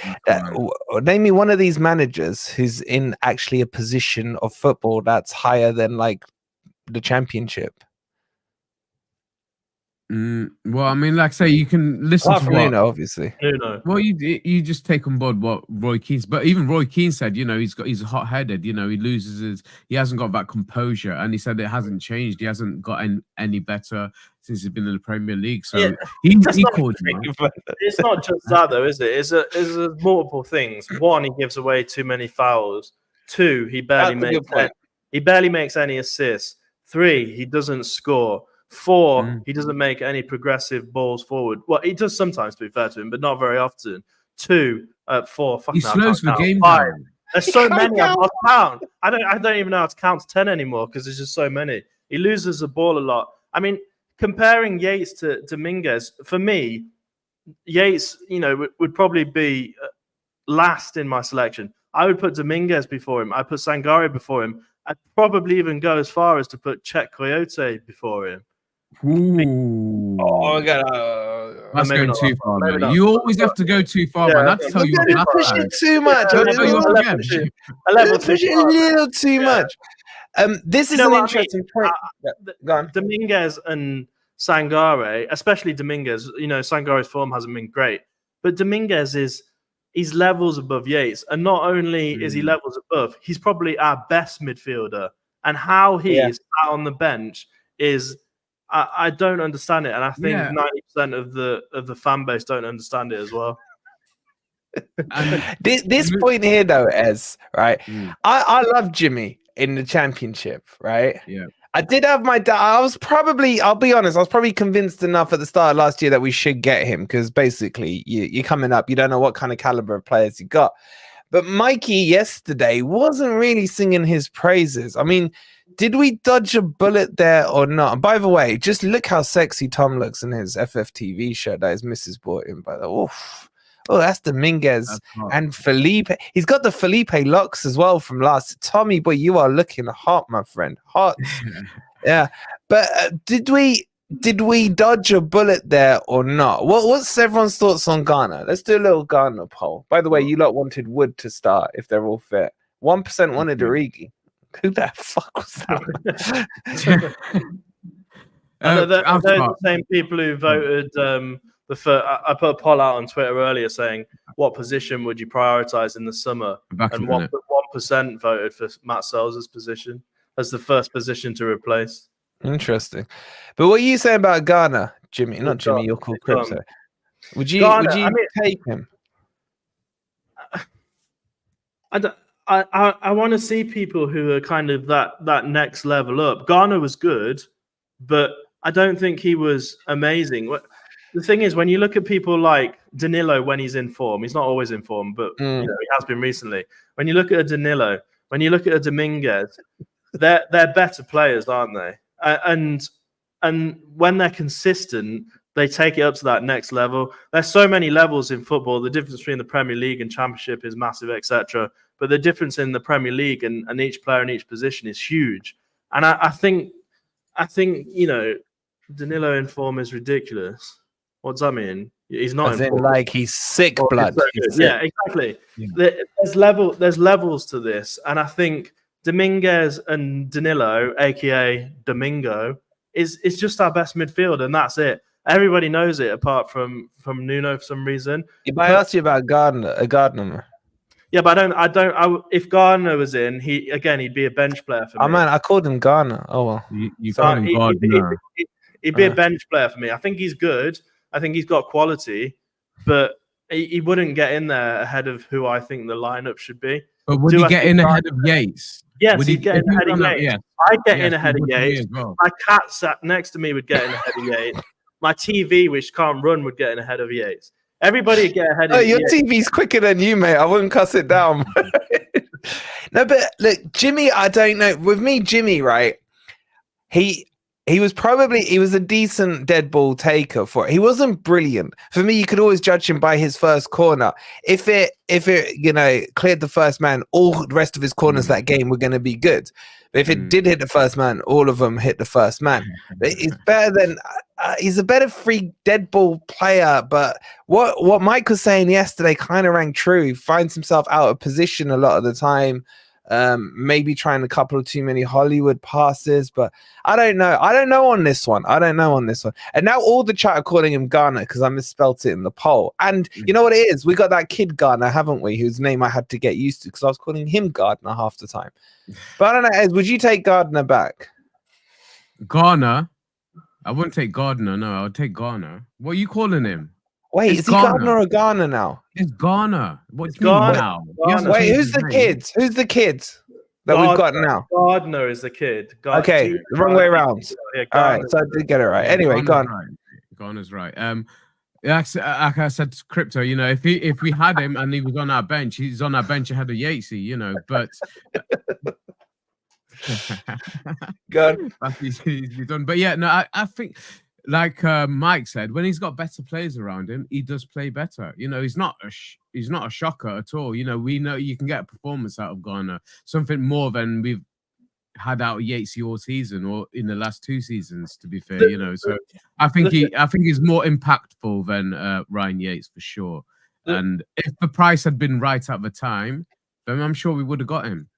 Speaker 1: Name me one of these managers who's in actually a position of football that's higher than like the championship.
Speaker 2: Well, I mean, like I say, you can listen to
Speaker 1: Nuno, obviously.
Speaker 3: Nuno.
Speaker 2: Well, you just take on board what Roy Keane. But even Roy Keane said, he's hot-headed. He he hasn't got that composure, and he said it hasn't changed. He hasn't gotten any better since he's been in the Premier League. So he called him.
Speaker 3: It's not just that, though, is it? It's multiple things. One, he gives away too many fouls. Two, he barely makes any assists. Three, he doesn't score. 4, he doesn't make any progressive balls forward. Well, he does sometimes, to be fair to him, but not very often. 2, 4.
Speaker 2: He slows the game
Speaker 3: 5.
Speaker 2: down.
Speaker 3: There's so many. I've lost count. I don't even know how to count to 10 anymore because there's just so many. He loses the ball a lot. I mean, comparing Yates to Dominguez, for me, Yates, would probably be last in my selection. I would put Dominguez before him. I'd put Sangare before him. I'd probably even go as far as to put Czech Coyote before him.
Speaker 2: Ooh.
Speaker 1: Oh,
Speaker 2: that's going too far, man. You always have to go too far, man. That's tell you
Speaker 1: what. Push it too much.
Speaker 3: A little
Speaker 1: too much. This is an interesting point. Go on.
Speaker 3: Dominguez and Sangare, especially Dominguez. Sangare's form hasn't been great, but Dominguez he's levels above Yates, and not only is he levels above, he's probably our best midfielder. And how he is sat on the bench is. I don't understand it, and I think 90% of the fan base don't understand it as well.
Speaker 1: This point here, though, right? I love Jimmy in the championship, right?
Speaker 2: Yeah.
Speaker 1: I did have my I'll be honest, I was probably convinced enough at the start of last year that we should get him because basically you're coming up, you don't know what kind of caliber of players you got. But Mikey yesterday wasn't really singing his praises. I mean, did we dodge a bullet there or not? And by the way, just look how sexy Tom looks in his FFTV shirt that his missus bought him. By the way, that's Dominguez and Felipe. He's got the Felipe locks as well from last. Tommy, boy, you are looking hot, my friend. Hot. Yeah. But did we dodge a bullet there or not? What's everyone's thoughts on Ghana? Let's do a little Ghana poll. By the way, you lot wanted Wood to start if they're all fit. 1% wanted Origi. Who the fuck was that?
Speaker 3: They're the same people who voted I put a poll out on Twitter earlier saying what position would you prioritize in the summer, and 1% voted for Matt Sells' position as the first position to replace.
Speaker 1: Interesting. But what are you saying about Ghana, Jimmy? Not Jimmy, you're called Crypto. Would you take him?
Speaker 3: I want to see people who are kind of that next level up. Ghana was good, but I don't think he was amazing. The thing is, when you look at people like Danilo when he's in form, he's not always in form, but he has been recently. When you look at a Danilo, when you look at a Dominguez, they're better players, aren't they? And when they're consistent, they take it up to that next level. There's so many levels in football. The difference between the Premier League and Championship is massive, etc. But the difference in the Premier League and each player in each position is huge. And I think Danilo in form is ridiculous. What does that mean? He's not
Speaker 1: As
Speaker 3: in form.
Speaker 1: like he's sick blood.
Speaker 3: Yeah, exactly. Yeah. There's levels to this, and I think Dominguez and Danilo, aka Domingo, is just our best midfield, and that's it. Everybody knows it, apart from Nuno for some reason.
Speaker 1: If I asked you about Gardner.
Speaker 3: Yeah, but if Gardner was in, he'd be a bench player for me.
Speaker 1: Oh man, I called him Gardner. Oh well,
Speaker 2: you call him Gardner.
Speaker 3: He'd be a bench player for me. I think he's good. I think he's got quality, but he wouldn't get in there ahead of who I think the lineup should be.
Speaker 2: But would he get in ahead of Yates?
Speaker 3: Yes, he'd get in ahead of Yates. I'd get in ahead of Yates. Well. My cat sat next to me would get in ahead of Yates. My TV, which can't run, would get in ahead of Yates. Everybody would get ahead of
Speaker 1: your
Speaker 3: Yates.
Speaker 1: TV's quicker than you, mate. I wouldn't cuss it down. No, but look, Jimmy, I don't know. With me, Jimmy, right? He was a decent dead ball taker for it. He wasn't brilliant. For me, you could always judge him by his first corner. If it cleared the first man, all the rest of his corners that game were going to be good. But if it did hit the first man, all of them hit the first man. But it's better than he's a better free dead ball player. But what Mike was saying yesterday kind of rang true. He finds himself out of position a lot of the time. Maybe trying a couple of too many Hollywood passes, but I don't know. I don't know on this one. And now all the chat are calling him Garner because I misspelt it in the poll. And you know what it is? We got that kid Garner, haven't we? Whose name I had to get used to because I was calling him Gardner half the time. But I don't know, Ed, would you take Gardner back?
Speaker 2: Garner? I wouldn't take Gardner. No, I would take Garner. What are you calling him?
Speaker 1: Wait, is he Gardner or Garner now?
Speaker 2: It's Garner. What's now?
Speaker 1: Wait, who's the kid? Who's the kid that we've got now?
Speaker 3: Gardner is the kid.
Speaker 1: Okay, the wrong way around.
Speaker 3: Yeah,
Speaker 1: all right, so I did get it right. Anyway,
Speaker 2: Garner's right. Like I said, Crypto. If we had him and he was on our bench, he's on our bench ahead of Yatesy. But.
Speaker 1: Good.
Speaker 2: He's done. But yeah, no, I think. Like Mike said, when he's got better players around him, he does play better. He's not a shocker at all. We know you can get a performance out of Garner, something more than we've had out of Yatesy all season or in the last 2 seasons. To be fair, so I think he's more impactful than Ryan Yates for sure. And if the price had been right at the time, then I'm sure we would have got him.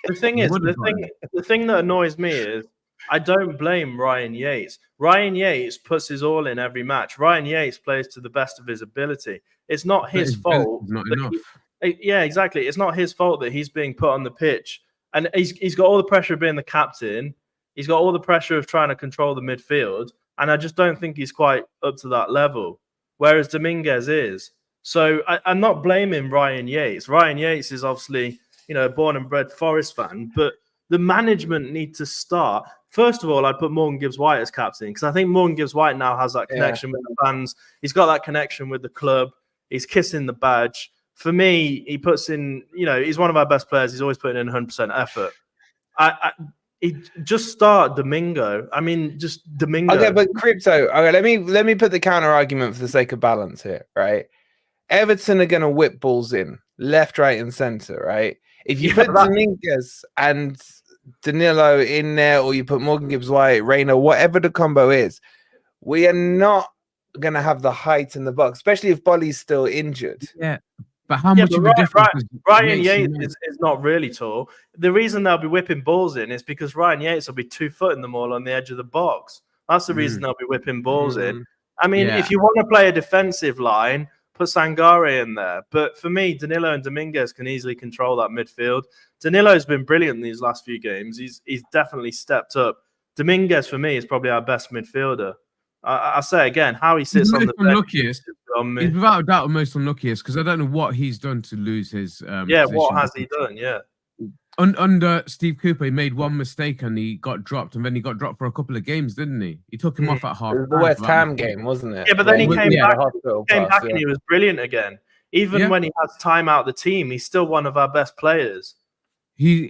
Speaker 3: The thing is, the thing that annoys me is. I don't blame Ryan Yates. Ryan Yates puts his all in every match. Ryan Yates plays to the best of his ability. It's not his fault.
Speaker 2: Not enough.
Speaker 3: Yeah, exactly. It's not his fault that he's being put on the pitch. And he's got all the pressure of being the captain. He's got all the pressure of trying to control the midfield. And I just don't think he's quite up to that level. Whereas Dominguez is. So I'm not blaming Ryan Yates. Ryan Yates is obviously, a born and bred Forest fan. But the management need to start. First of all, I'd put Morgan Gibbs-White as captain because I think Morgan Gibbs-White now has that connection with the fans. He's got that connection with the club. He's kissing the badge. For me, he puts in, he's one of our best players. He's always putting in 100% effort. He just start Domingo. I mean, just Domingo.
Speaker 1: Okay, but Crypto. Okay, let me put the counter argument for the sake of balance here, right? Everton are going to whip balls in left, right, and center, right? If you put Dominguez and Danilo in there, or you put Morgan Gibbs-White, Reina, whatever the combo is, we are not going to have the height in the box, especially if Bolly's still injured.
Speaker 2: Yeah, but how much of a difference?
Speaker 3: Ryan Yates is not really tall. The reason they'll be whipping balls in is because Ryan Yates will be 2-footing them all on the edge of the box. That's the reason they'll be whipping balls in. I mean, if you want to play a defensive line, put Sangare in there. But for me, Danilo and Dominguez can easily control that midfield. Danilo's been brilliant in these last few games. He's definitely stepped up. Dominguez, for me, is probably our best midfielder. I say again, how he sits on the
Speaker 2: unluckiest. He's without a doubt the most unluckiest because I don't know what he's done to lose his position.
Speaker 3: What has he done? Yeah.
Speaker 2: Under Steve Cooper, he made one mistake and he got dropped, and then he got dropped for a couple of games, didn't he? He took him off at half.
Speaker 1: It was the West Ham game, wasn't it?
Speaker 3: Yeah, but then he came back and he was brilliant again. Even when he has time out the team, he's still one of our best players.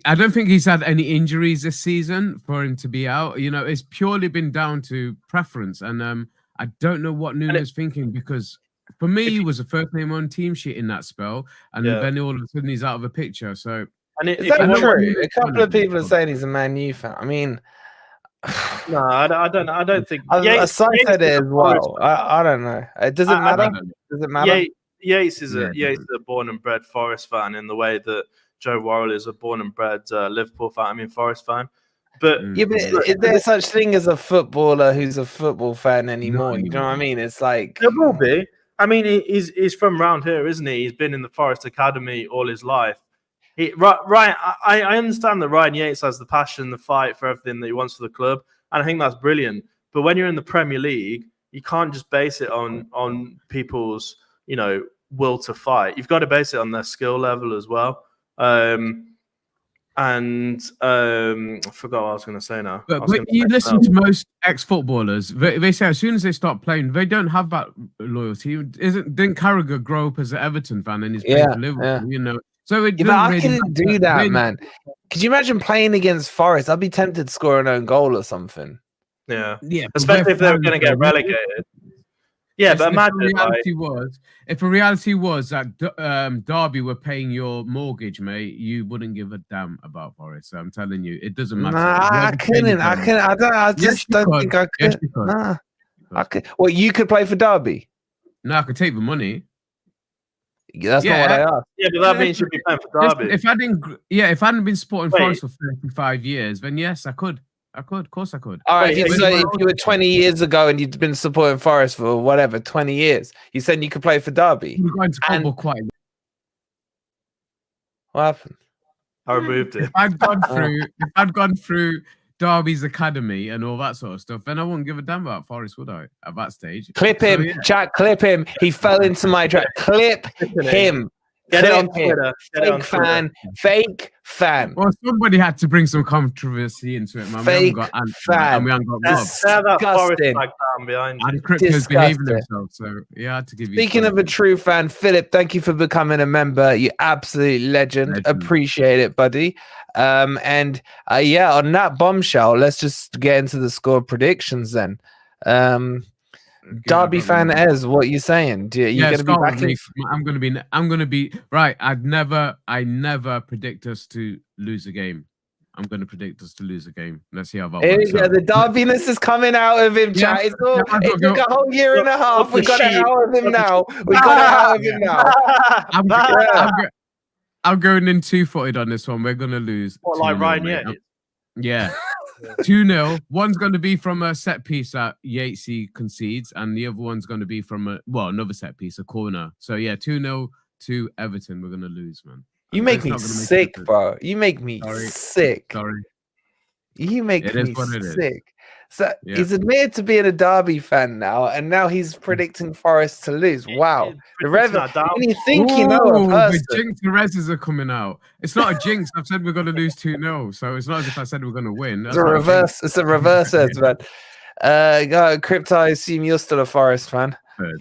Speaker 2: I don't think he's had any injuries this season for him to be out. You know, it's purely been down to preference, and I don't know what Nuno's thinking, because for me, he was the first name on team sheet in that spell, and then all of a sudden he's out of the picture. So,
Speaker 1: is that true? A couple of people are saying he's a Man U fan. I mean,
Speaker 3: no, I don't think.
Speaker 1: I cited it as well. I don't know. It doesn't matter. Does it matter?
Speaker 3: Yates is a born and bred Forest fan in the way that Joe Worrell is a born and bred Liverpool fan. I mean, Forest fan. But
Speaker 1: is there such thing as a footballer who's a football fan anymore? You know what I mean? It's like
Speaker 3: there will be. I mean, he's from round here, isn't he? He's been in the Forest Academy all his life. Ryan, I understand that Ryan Yates has the passion, the fight for everything that he wants for the club, and I think that's brilliant. But when you're in the Premier League, you can't just base it on people's, you know, will to fight. You've got to base it on their skill level as well. I forgot what I was going to say now.
Speaker 2: But when you listen to most ex-footballers, they say as soon as they start playing, they don't have that loyalty. Didn't Carragher grow up as an Everton fan and he's playing for Liverpool? You know, so
Speaker 1: but I couldn't do that, man. Could you imagine playing against Forest? I'd be tempted to score an own goal or something.
Speaker 3: Yeah. Especially if they were going to get relegated. Yeah, but imagine
Speaker 2: if the reality was that Derby were paying your mortgage, mate, you wouldn't give a damn about Forest. So I'm telling you, it doesn't matter.
Speaker 1: Nah, I couldn't. I just don't think I could. Nah, I could. Well, you could play for Derby.
Speaker 2: No, I could take the money.
Speaker 1: That's not what I asked.
Speaker 3: Yeah, but that means you'd be playing for Derby.
Speaker 2: If I hadn't been supporting Forest for 35 years, then yes, I could. Of course I could.
Speaker 1: All right, so if you were 20 years ago and you'd been supporting Forest for whatever, 20 years, you said you could play for Derby.
Speaker 2: What
Speaker 1: happened?
Speaker 3: I removed it.
Speaker 2: If I'd gone through Derby's academy and all that sort of stuff, then I wouldn't give a damn about Forest, would I? At that stage.
Speaker 1: Clip him, chat, clip him. He fell into my trap. Clip him.
Speaker 3: Get it on Twitter.
Speaker 1: Fake fan.
Speaker 2: Well, somebody had to bring some controversy into it, man.
Speaker 1: Fake fan.
Speaker 2: We haven't got
Speaker 1: Disgusting.
Speaker 2: And Crypto's behaving themselves, so yeah, I had to give you.
Speaker 1: Speaking of a true fan, Philip, thank you for becoming a member. You absolute legend. Appreciate it, buddy. On that bombshell, let's just get into the score predictions then. Derby fan Ez, what are you saying? You're going to be backing?
Speaker 2: I'm going to be right. I never predict us to lose a game. I'm going to predict us to lose a game. Let's see how that works out.
Speaker 1: The Derbyness is coming out of him, chat. It took a whole year and a half. We got it out of him now.
Speaker 2: I'm going in 2-footed on this one. We're going to lose.
Speaker 3: What, like Ryan Yates?
Speaker 2: Yeah. 2-0. One's going to be from a set piece that Yatesy concedes, and the other one's going to be from another set piece, a corner. So yeah, 2-0 to Everton. We're going to lose, man.
Speaker 1: You make me sick, bro. You make me sick.
Speaker 2: Sorry.
Speaker 1: You make me sick. So he's admitted to being a Derby fan now, and now he's predicting Forest to lose. Wow. And you think you know a person.
Speaker 2: The jinx and reses are coming out. It's not a jinx. I've said we're going to lose 2-0, so it's not as if I said we're going to win. It's a
Speaker 1: reverse, man. Crypto, I assume you're still a Forest fan.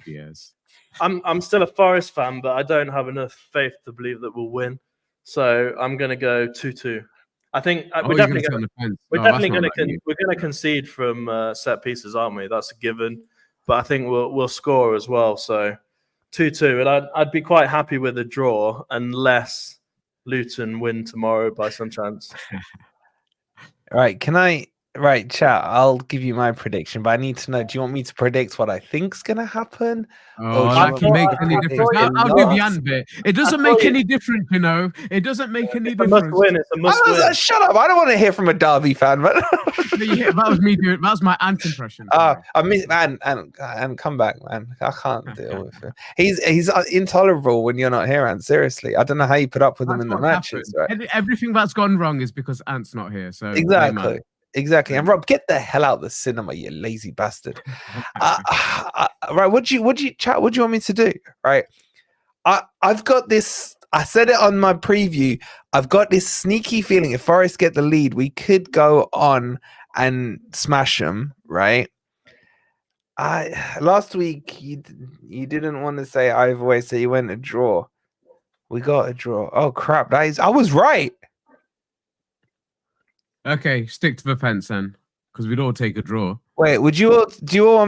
Speaker 2: Yes.
Speaker 3: I'm still a Forest fan, but I don't have enough faith to believe that we'll win. So I'm going to go 2-2. I think we're definitely going to concede from set pieces, aren't we? That's a given. But I think we'll score as well. So 2-2, and I'd be quite happy with a draw unless Luton win tomorrow by some chance.
Speaker 1: Right, chat. I'll give you my prediction, but I need to know. Do you want me to predict what I think's gonna happen?
Speaker 2: That can make any difference. I'll do the end bit. It doesn't make any difference, you know. It doesn't make any difference.
Speaker 3: It's a must win. It's a must win.
Speaker 1: Shut up! I don't want to hear from a Derby fan, but
Speaker 2: that was me doing. That was my ant impression.
Speaker 1: I miss and come back, man. I can't deal with him. He's intolerable when you're not here, Ant. Seriously, I don't know how you put up with him in the matches. Right?
Speaker 2: Everything that's gone wrong is because Ant's not here. So
Speaker 1: Exactly. And Rob, get the hell out of the cinema, you lazy bastard. Right. What do you want me to do? Right. I've got this. I said it on my preview. I've got this sneaky feeling if Forest get the lead, we could go on and smash them. Right. Last week you didn't want to say either way, so you went a draw. We got a draw. Oh crap! I was right.
Speaker 2: Okay, stick to the pence then, because we'd all take a draw.
Speaker 1: Wait, do you all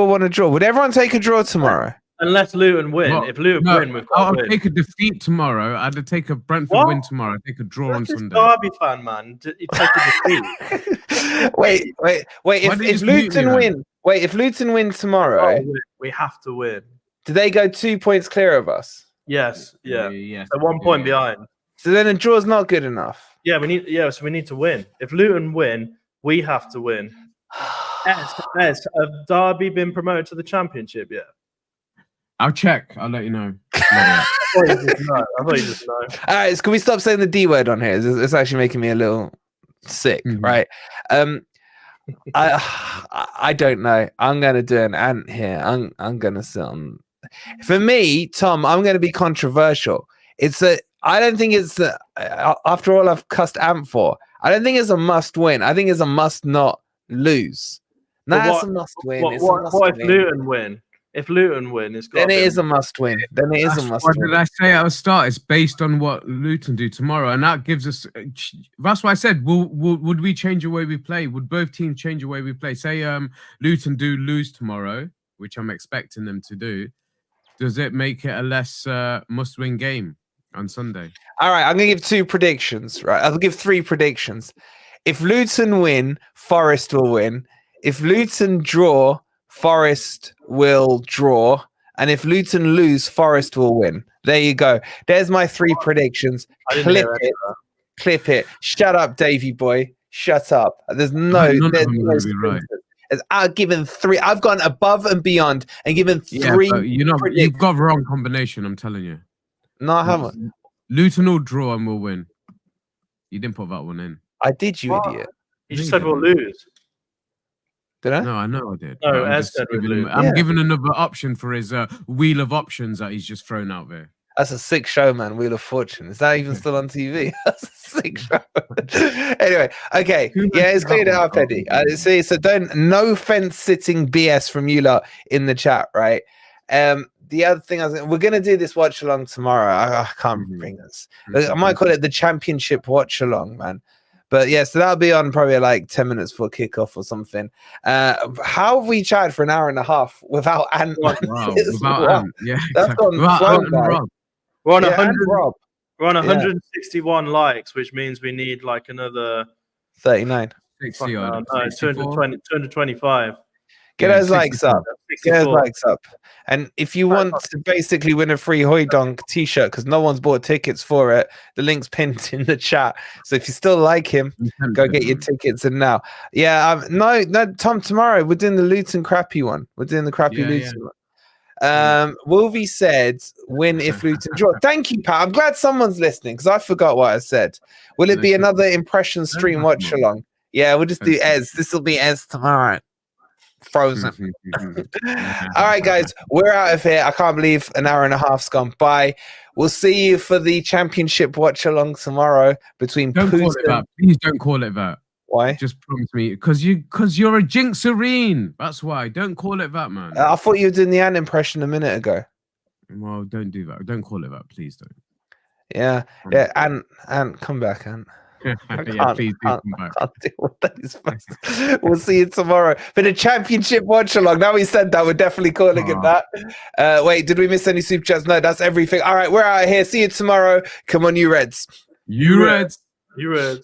Speaker 1: want to draw? Would everyone take a draw tomorrow?
Speaker 3: Unless Luton win.
Speaker 2: Well,
Speaker 3: if Luton win, we've got
Speaker 2: I'll
Speaker 3: to win.
Speaker 2: take a defeat tomorrow. I'd take a Brentford win tomorrow. I'd take a draw on Sunday.
Speaker 3: Derby fan, man. You take a defeat.
Speaker 1: wait. If Luton win, if Luton win tomorrow,
Speaker 3: we have to win.
Speaker 1: Do they go 2 points clear of us?
Speaker 3: Yes. Yeah.
Speaker 2: Yes.
Speaker 3: So 1 point behind.
Speaker 1: So then a draw's not good enough.
Speaker 3: Yeah, so we need to win. If Luton win, we have to win. Has Derby been promoted to the Championship yet?
Speaker 2: I'll check. I'll let you know.
Speaker 3: I thought you just know.
Speaker 1: All right, so can we stop saying the D word on here? It's actually making me a little sick, right? I don't know. I'm gonna do an ant here. I'm gonna sit on. For me, Tom, I'm gonna be controversial. I don't think it's after all I've cussed Ant for. I don't think it's a must win. I think it's a must not lose. That's a must win. What
Speaker 3: if Luton win? If Luton win, it's got.
Speaker 1: Then it is a must win. Then it is a must win.
Speaker 2: What did I say at the start? It's based on what Luton do tomorrow, and that gives us. That's why I said, would we change the way we play? Would both teams change the way we play? Say, Luton do lose tomorrow, which I'm expecting them to do. Does it make it a less must-win game on Sunday?
Speaker 1: All right, I'm gonna give 2 predictions. Right, I'll give 3 predictions. If Luton win, Forest will win. If Luton draw, Forest will draw, and if Luton lose, Forest will win. There you go. There's my 3 predictions. Clip it. Shut up, Davey boy. Shut up. There's no. I've given 3. I've gone above and beyond and given 3.
Speaker 2: You've got the wrong combination. I'm telling you.
Speaker 1: No, I haven't.
Speaker 2: Luton will draw and we'll win. You didn't put that one in.
Speaker 1: I did, you idiot.
Speaker 3: You just said we'll lose.
Speaker 1: Did I?
Speaker 2: No, I know I did.
Speaker 3: No,
Speaker 2: I'm giving another option for his wheel of options that he's just thrown out there.
Speaker 1: That's a sick show, man. Wheel of Fortune. Is that even still on TV? That's a sick show. Anyway, okay. Yeah, it's cleared it up, Eddie. See, so no fence sitting BS from you lot in the chat, right? The other thing we're gonna do this watch along tomorrow. I can't bring us. I might call it the Championship watch along, man. But yeah, so that'll be on probably like 10 minutes for kickoff or something. How have we chatted for an hour and a half without Ant?
Speaker 2: Wow, without Ant. Yeah,
Speaker 1: that's gone Rob.
Speaker 3: We're on 161 likes, which means we need like another
Speaker 1: 39.
Speaker 2: 60
Speaker 3: no, 225.
Speaker 1: Get those likes up.
Speaker 3: 64.
Speaker 1: Get those likes up. And if you want to basically win a free Hooijdonk t-shirt, because no one's bought tickets for it, the link's pinned in the chat. So if you still like him, go get your tickets in now. Yeah, no, Tom, tomorrow we're doing the Luton crappy one. We're doing the crappy Luton one. Wolvie said, win if Luton draw. Thank you, Pat. I'm glad someone's listening because I forgot what I said. Will it be another impression stream watch along? Yeah, we'll just do Ez. This will be Ez tomorrow. Frozen. All right, guys, we're out of here. I can't believe an hour and a half's gone by. We'll see you for the Championship watch along tomorrow between.
Speaker 2: Don't call it that. Please don't call it that.
Speaker 1: Why?
Speaker 2: Just promise me, because you're a jinxerine. That's why. Don't call it that, man.
Speaker 1: I thought you were doing the Ant impression a minute ago.
Speaker 2: Well, don't do that. Don't call it that. Please don't.
Speaker 1: Yeah. Ant, come back, Ant.
Speaker 2: Please do come back.
Speaker 1: Can't deal with these. We'll see you tomorrow for the Championship watch along. Now we said that, we're definitely calling it that. Wait, did we miss any super chats? No, that's everything. All right, we're out of here. See you tomorrow. Come on, you Reds.
Speaker 2: You Reds.
Speaker 3: You Reds.